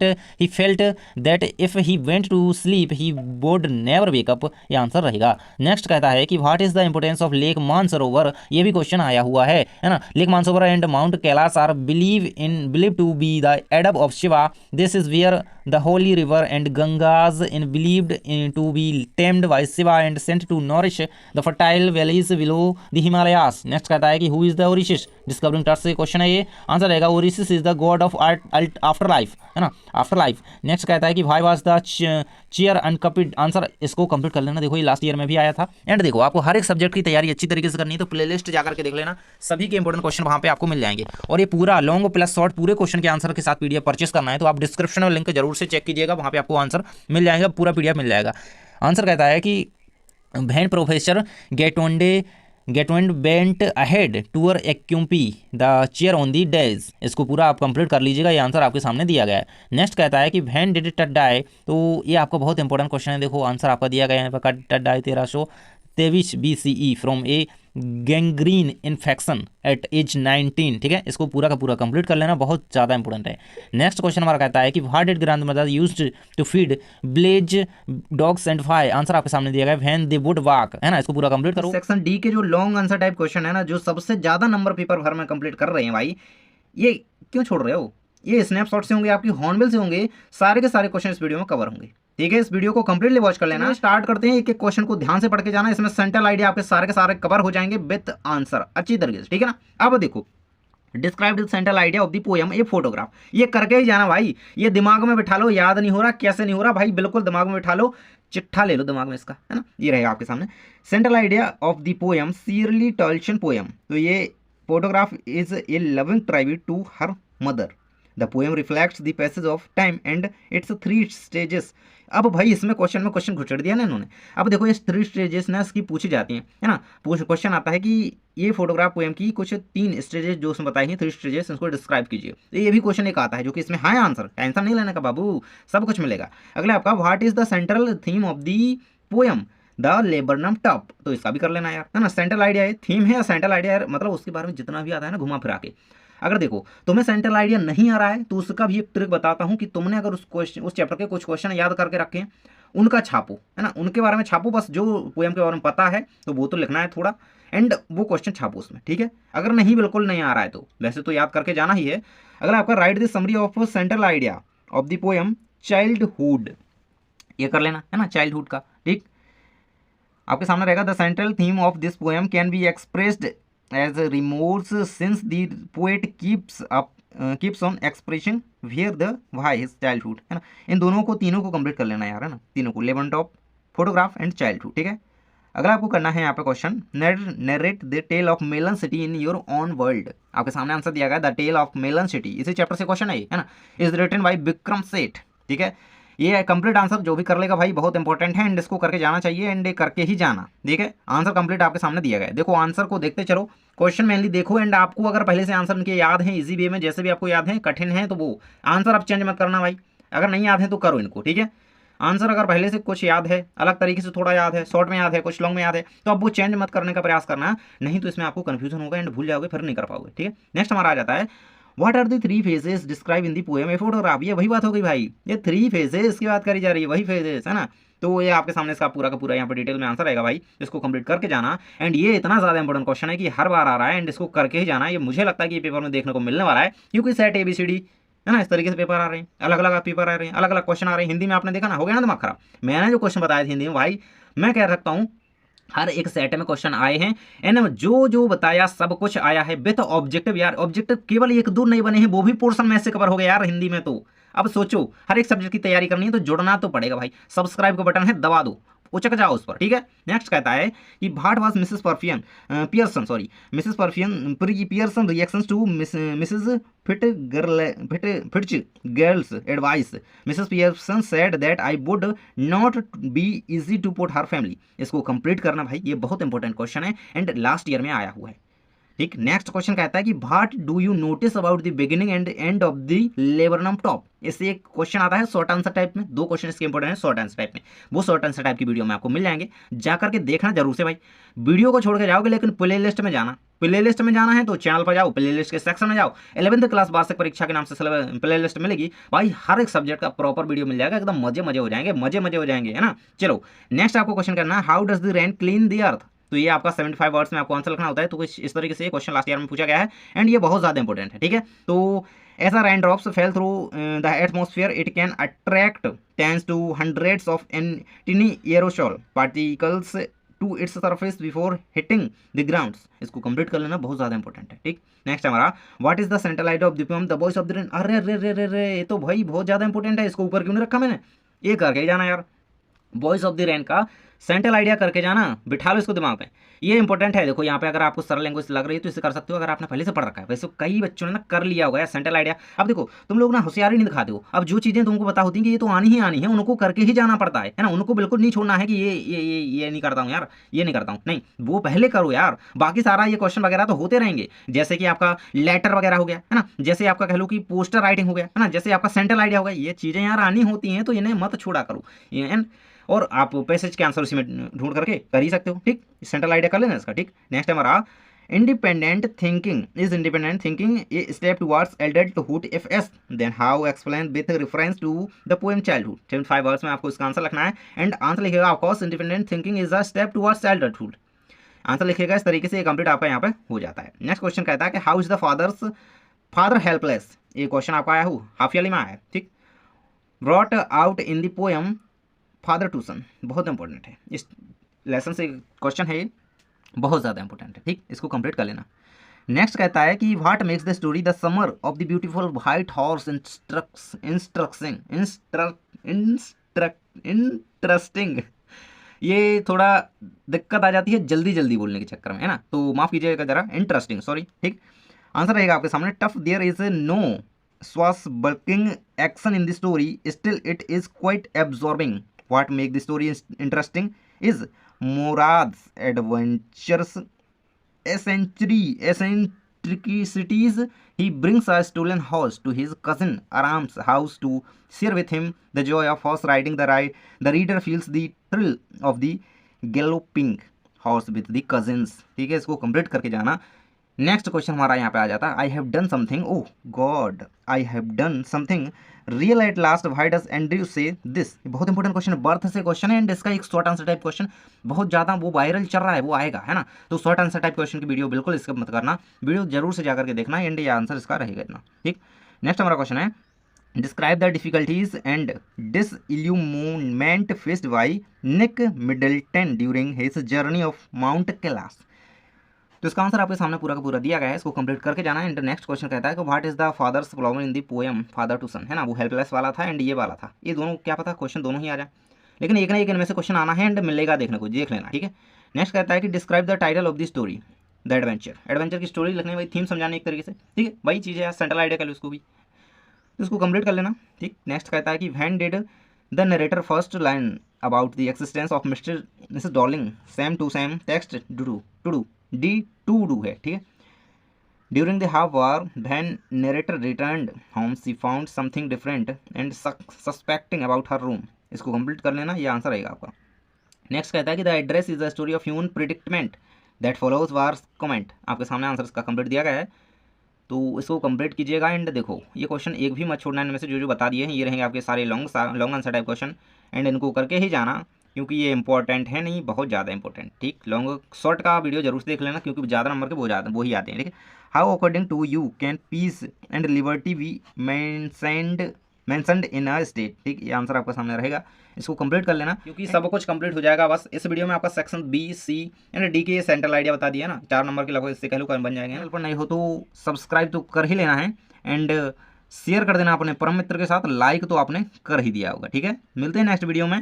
that if he went to sleep he would never wake up. ये answer रहेगा. Next कहता है कि what is the importance of lake Mansarovar. ये भी question आया हुआ है ना. Lake Mansarovar and mount Kailash are believe to be the एडब of Shiva. This is where the holy river and Gangas in believed to be tamed by Shiva and sent to nourish the fertile valleys below the Himalayas. Next कहता है कि who is the Orishis. Discovering Tuts से question है ये. Answer रहेगा Osiris is the god of after life, है ना, after life. Next कहता है कि why was the chair unoccupied. Answer इसको कंप्लीट कर लेना. देखो ये लास्ट ईयर में भी आया था. एंड देखो आपको हर एक सब्जेक्ट की तैयारी अच्छी तरीके से करनी है तो प्लेलिस्ट जाकर के देख लेना. सभी के इंपॉर्टेंट क्वेश्चन वहाँ पे आपको मिल जाएंगे. और ये पूरा लॉन्ग प्लस शॉर्ट पूरे क्वेश्चन के आंसर के साथ पीडीएफ परचेस करना है तो आप डिस्क्रिप्शन में लिंक जरूर से चेक कीजिएगा. वहाँ पे आपको आंसर मिल जाएगा, पूरा पीडीएफ मिल जाएगा. आंसर कहता है कि when professor Gaitonde went ahead to occupy the chair on the days. इसको पूरा आप कंप्लीट कर लीजिएगा. ये आंसर आपके सामने दिया गया है. नेक्स्ट कहता है कि वैन डिड टट डाई. तो ये आपका बहुत इंपॉर्टेंट क्वेश्चन है. देखो आंसर आपका दिया गया है यहाँ पर. Tut die 1323 BCE from a gangrene infection at age 19. ठीक है, इसको पूरा का पूरा कंप्लीट कर लेना, बहुत ज़्यादा इंपॉर्टेंट है. नेक्स्ट क्वेश्चन हमारा कहता है कि what did grandmother used to feed blaze dogs and fie. Answer आपके सामने दिया गया है व्हेन दे वुड वॉक, है ना. इसको पूरा कंप्लीट करो. सेक्शन डी के जो लॉन्ग आंसर टाइप क्वेश्चन है ना, जो सबसे ज्यादा नंबर पेपर भर में कंप्लीट कर रहे हैं भाई, ये क्यों छोड़ रहे हो? ये स्नैपशॉट से होंगे, आपकी हॉर्नबिल से होंगे, सारे के सारे क्वेश्चन इस वीडियो में कवर होंगे. ठीक है, इस वीडियो को कंप्लीटली वॉच कर लेना. स्टार्ट करते हैं. एक एक क्वेश्चन को ध्यान से पढ़ के जाना. इसमें सेंट्रल आइडिया आपके सारे के सारे कवर हो जाएंगे विद आंसर अच्छी तरीके से. ठीक है ना. अब देखो, describe the central idea of the poem a photograph. ये करके ही जाना भाई. ये दिमाग में बिठा लो. याद नहीं हो रहा, कैसे नहीं हो रहा भाई, बिल्कुल दिमाग में बिठा लो. चिट्ठा ले लो दिमाग में इसका, है ना. ये रहेगा आपके सामने. Central idea of the poem Shirley Toulson poem. तो ये photograph is a loving tribute to her mother. The poem reflects the passage of time and its 3 stages. अब भाई इसमें क्वेश्चन में क्वेश्चन घुसेड़ दिया ना इन्होंने. अब देखो ये 3 स्टेजेस ना इसकी पूछी जाती हैं, है ना. क्वेश्चन आता है कि ये फोटोग्राफ पोएम की कुछ 3 स्टेजेस जो उसमें बताई हैं, 3 स्टेजेस, इसको डिस्क्राइब कीजिए. तो ये भी क्वेश्चन एक आता है जो कि इसमें है आंसर. टेंशन नहीं लेने का बाबू, सब कुछ मिलेगा. अगला आपका what is the central theme of the poem the laburnum top. तो इसका भी कर लेना यार, है ना. सेंट्रल आइडिया है, थीम है, सेंट्रल आइडिया है, मतलब उसके बारे में जितना भी आता है ना घुमा फिरा के. अगर देखो तुम्हें सेंट्रल आइडिया नहीं आ रहा है तो उसका भी एक ट्रिक बताता हूं कि तुमने अगर उस चैप्टर के कुछ क्वेश्चन याद करके रखे हैं, उनका छापो, है ना. उनके बारे में छापो. बस जो पोएम के बारे में पता है तो वो तो लिखना है थोड़ा, एंड वो क्वेश्चन छापो उसमें. ठीक है, अगर नहीं बिल्कुल नहीं आ रहा है तो वैसे तो याद करके जाना ही है. अगर आपका right the summary of central idea of the poem childhood. ये कर लेना, है ना, चाइल्डहुड का. ठीक, आपके सामने रहेगा the central theme of this poem can be expressed as remorse since the poet keeps on expression where the why his childhood, है ना. इन दोनों को, तीनों को कंप्लीट कर लेना यार, है ना. तीनों को, laburnum top, photograph and childhood. ठीक है, अगला आपको करना है यहाँ पे question narrate the tale of Melon city in your own world. आपके सामने आंसर दिया गया the tale of Melon city. इसी चैप्टर से क्वेश्चन है, है ना. Is written by Vikram Seth. ठीक है, ये कंप्लीट आंसर जो भी कर लेगा भाई बहुत इंपॉर्टेंट है, एंड इसको करके जाना चाहिए, एंड करके ही जाना. ठीक है, आंसर कंप्लीट आपके सामने दिया गया है. देखो आंसर को देखते चलो, क्वेश्चन मेनली देखो, एंड आपको अगर पहले से आंसर इनके याद हैं इजी वे में, जैसे भी आपको याद है, कठिन है तो वो आंसर आप चेंज मत करना भाई. अगर नहीं याद है तो करो इनको. ठीक है, आंसर अगर पहले से कुछ याद है, अलग तरीके से थोड़ा याद है, शॉर्ट में याद है, कुछ लॉन्ग में याद है, तो अब वो चेंज मत करने का प्रयास करना, नहीं तो इसमें आपको कंफ्यूजन होगा एंड भूल जाओगे, फिर नहीं कर पाओगे. ठीक है, नेक्स्ट हमारा आ जाता है what are the 3 phases describe in the poem a photograph. ये वही बात हो गई भाई, ये 3 फेजेस की बात करी जा रही है, वही फेजेस, है ना. तो ये आपके सामने इसका पूरा का पूरा यहाँ पर डिटेल में आंसर रहेगा भाई. इसको कंप्लीट करके जाना, एंड ये इतना ज़्यादा इंपॉर्टेंट क्वेश्चन है कि हर बार आ रहा है, एंड इसको करके ही जाना. ये मुझे लगता है कि ये पेपर में देखने को मिलने वाला है, क्योंकि सेट ABCD, है ना, इस तरीके से पेपर आ रहे हैं, अलग अलग पेपर आ रहे हैं, अलग अलग क्वेश्चन आ रहे हैं. हिंदी में आपने देखा ना, हो गया ना दिमाग खराब. मैंने जो क्वेश्चन बताए थे हिंदी में भाई, मैं कह सकता हूँ हर एक सेट में क्वेश्चन आए हैं, एंड जो जो बताया सब कुछ आया है विथ ऑब्जेक्टिव. यार ऑब्जेक्टिव केवल 1-2 नहीं बने हैं, वो भी पोर्शन में से कवर हो गया यार हिंदी में. तो अब सोचो, हर एक सब्जेक्ट की तैयारी करनी है तो जुड़ना तो पड़ेगा भाई. सब्सक्राइब का बटन है, दबा दो, उचक जाओ उस पर. ठीक है, नेक्स्ट कहता है कि what was Mrs Pearson reactions to Mrs Fitzgerald's advice. Mrs Pearson said that I would not be easy to put her family. इसको कंप्लीट करना भाई, ये बहुत इंपॉर्टेंट क्वेश्चन है, एंड लास्ट ईयर में आया हुआ है. ठीक। नेक्स्ट क्वेश्चन कहता है कि what do you notice about the beginning and end of the laburnum top. इससे एक क्वेश्चन आता है शॉर्ट आंसर टाइप में, 2 क्वेश्चन इसके इंपॉर्टेंट है शॉर्ट आंसर टाइप में। वो शॉर्ट आंसर टाइप की वीडियो में आपको मिल जाएंगे, जाकर के देखना जरूर से भाई। वीडियो को छोड़ के जाओगे लेकिन प्ले लिस्ट में जाना, प्ले लिस्ट में जाना है तो चैनल पर जाओ, प्ले लिस्ट के सेक्शन में जाओ, 11th क्लास वार्षिक परीक्षा के नाम से प्ले लिस्ट मिलेगी भाई, हर एक सब्जेक्ट का प्रॉपर वीडियो मिल जाएगा, एकदम मजे मजे हो जाएंगे, मजे मजे हो जाएंगे, है ना। चलो नेक्स्ट आपको क्वेश्चन करना है, how does the rain clean the earth. तो ये आपका 75 वर्ड्स में आपको आंसर लिखना होता है। तो कुछ इस तरीके से क्वेश्चन लास्ट ईयर में पूछा गया है एंड ये बहुत ज़्यादा इंपॉर्टेंट है, ठीक है। तो ऐसा rain drops fell through the atmosphere, it can attract tens to hundreds of tiny aerosol particles to its surface before hitting the ground. इसको कंप्लीट कर लेना, बहुत ज़्यादा इंपॉर्टेंट है, ठीक। नेक्स्ट हमारा, what is the central idea of the poem the voice of the rain. अरे रे रे रे रे, ये तो भाई बहुत ज़्यादा इंपॉर्टेंट है, इसको ऊपर क्यों नहीं रखा मैंने, ये करके ही जाना यार। वॉइस ऑफ द रेन का सेंट्रल आइडिया करके जाना, बिठा लो इसको दिमाग में, ये इंपॉर्टेंट है। देखो यहाँ पे अगर आपको सरल लैंग्वेज लग रही है तो इसे कर सकते हो, अगर आपने पहले से पढ़ रखा है। वैसे कई बच्चों ने ना कर लिया होगा सेंट्रल आइडिया। अब देखो तुम लोग ना होशियारी नहीं दिखाते हो, अब जो चीज़ें तुमको पता होती हैं कि ये तो आनी ही आनी है, उनको करके ही जाना पड़ता है ना। उनको बिल्कुल नहीं छोड़ना है कि ये नहीं करता हूँ यार, ये नहीं करता हूँ, नहीं, वो पहले करो यार, बाकी सारा ये क्वेश्चन वगैरह तो होते रहेंगे। जैसे कि आपका लेटर वगैरह हो गया है ना, जैसे आपका कह लो कि पोस्टर राइटिंग हो गया है ना, जैसे आपका सेंट्रल आइडिया हो गया, ये चीज़ें यार आनी होती हैं, तो इन्हें मत छोड़ा करो। और आप पैसेज के आंसर उसी में ढूंढ करके कर ही सकते हो, ठीक। सेंट्रल आइडिया कर लेना इसका, ठीक। नेक्स्ट हमारा, independent thinking is independent thinking a step towards adulthood if yes then how explain with reference to the poem childhood. 75 words में आपको इसका आंसर लिखना है एंड आंसर लिखेगा of course independent thinking is a step towards adulthood. Answer लिखेगा इस तरीके से, ये कंप्लीट आपका यहाँ पे हो जाता है। नेक्स्ट क्वेश्चन कहता है कि how is the father helpless. ये क्वेश्चन आपका आया हो हाफ ईयरली में आया है, ठीक। Brought out in the poem father to son, बहुत इंपॉर्टेंट है, इस लेसन से क्वेश्चन है, बहुत ज़्यादा इंपॉर्टेंट है, ठीक। इसको कंप्लीट कर लेना। नेक्स्ट कहता है कि what makes the story the summer of the beautiful white horse interesting. ये थोड़ा दिक्कत आ जाती है जल्दी जल्दी बोलने के चक्कर में, है ना, तो माफ़ कीजिएगा जरा, इंटरेस्टिंग, सॉरी, ठीक। आंसर रहेगा आपके सामने, tough there is no swashbuckling action in the story, still it is quite absorbing. What make the story interesting is Murad's adventures, eccentricities. He brings a stolen horse to his cousin Aram's house to share with him the joy of horse riding. The reader feels the thrill of the galloping horse with the cousins, ठीक है। इसको complete करके जाना। Next question हमारा यहाँ पे आ जाता है, I have done something, oh God I have done something real at last, why does Andrew से दिस। बहुत इंपॉर्टेंट क्वेश्चन है, बर्थ से क्वेश्चन है एंड इसका एक शॉर्ट आंसर टाइप क्वेश्चन बहुत ज़्यादा वो वायरल चल रहा है, वो आएगा, है ना। तो शॉर्ट आंसर टाइप क्वेश्चन की वीडियो बिल्कुल इसका मत करना, वीडियो जरूर से जाकर के देखना एंड ये आंसर इसका रहेगा इतना, ठीक। नेक्स्ट हमारा क्वेश्चन है, describe the difficulties and disillusionment faced by Nick Middleton during his journey of Mount Kailash. तो इसका आंसर आपके सामने पूरा का पूरा दिया गया है, इसको कंप्लीट करके जाना है। एंड नेक्स्ट क्वेश्चन कहता है कि what is the father's problem in the poem father to son, है ना, वो हेल्पलेस वाला था एंड ये वाला था, ये दोनों क्या पता क्वेश्चन दोनों ही आ जाए, लेकिन एक ना एक इनमें से क्वेश्चन आना है एंड मिलेगा देखने को, देख लेना, ठीक है। नेक्स्ट कहता है कि describe the title of the story the adventure. Adventure की स्टोरी लिखने में थीम समझाने एक तरीके से, ठीक है, वही चीज़ है, सेंट्रल आइडिया कर लो उसको भी, तो इसको कंप्लीट कर लेना, ठीक। नेक्स्ट कहता है कि when did the narrator first line about the existence of Mr Mrs Dorling same to same text to do D to do है, ठीक है। During the half war when narrator returned home she found something different and suspecting about her room. इसको complete कर लेना, ये answer रहेगा आपका। Next कहता है कि the address is the story of human predicament that follows wars comment. आपके सामने आंसर इसका कंप्लीट दिया गया है, तो इसको कंप्लीट कीजिएगा। एंड देखो ये क्वेश्चन एक भी मत छोड़ना, इनमें से जो बता दिए हैं ये रहेंगे आपके सारे long answer type question and इनको करके ही जाना, क्योंकि ये इंपॉर्टेंट है, नहीं बहुत ज़्यादा इंपॉर्टेंट, ठीक। लॉन्ग शॉर्ट का वीडियो जरूर से देख लेना, क्योंकि ज़्यादा नंबर के वो ही आते हैं, ठीक है। How according to you can peace and liberty be mentioned in a state, ठीक। ये आंसर आपके सामने रहेगा, इसको कंप्लीट कर लेना, क्योंकि सब कुछ कंप्लीट हो जाएगा। बस इस वीडियो में आपका section B C and D के सेंट्रल आइडिया बता दिया ना, 4 नंबर के लगभग इससे कह लो बन जाएंगे। चैनल पर नहीं हो तो सब्सक्राइब तो कर ही लेना है एंड शेयर कर देना अपने परम मित्र के साथ, लाइक तो आपने कर ही दिया होगा, ठीक है। मिलते हैं नेक्स्ट वीडियो में।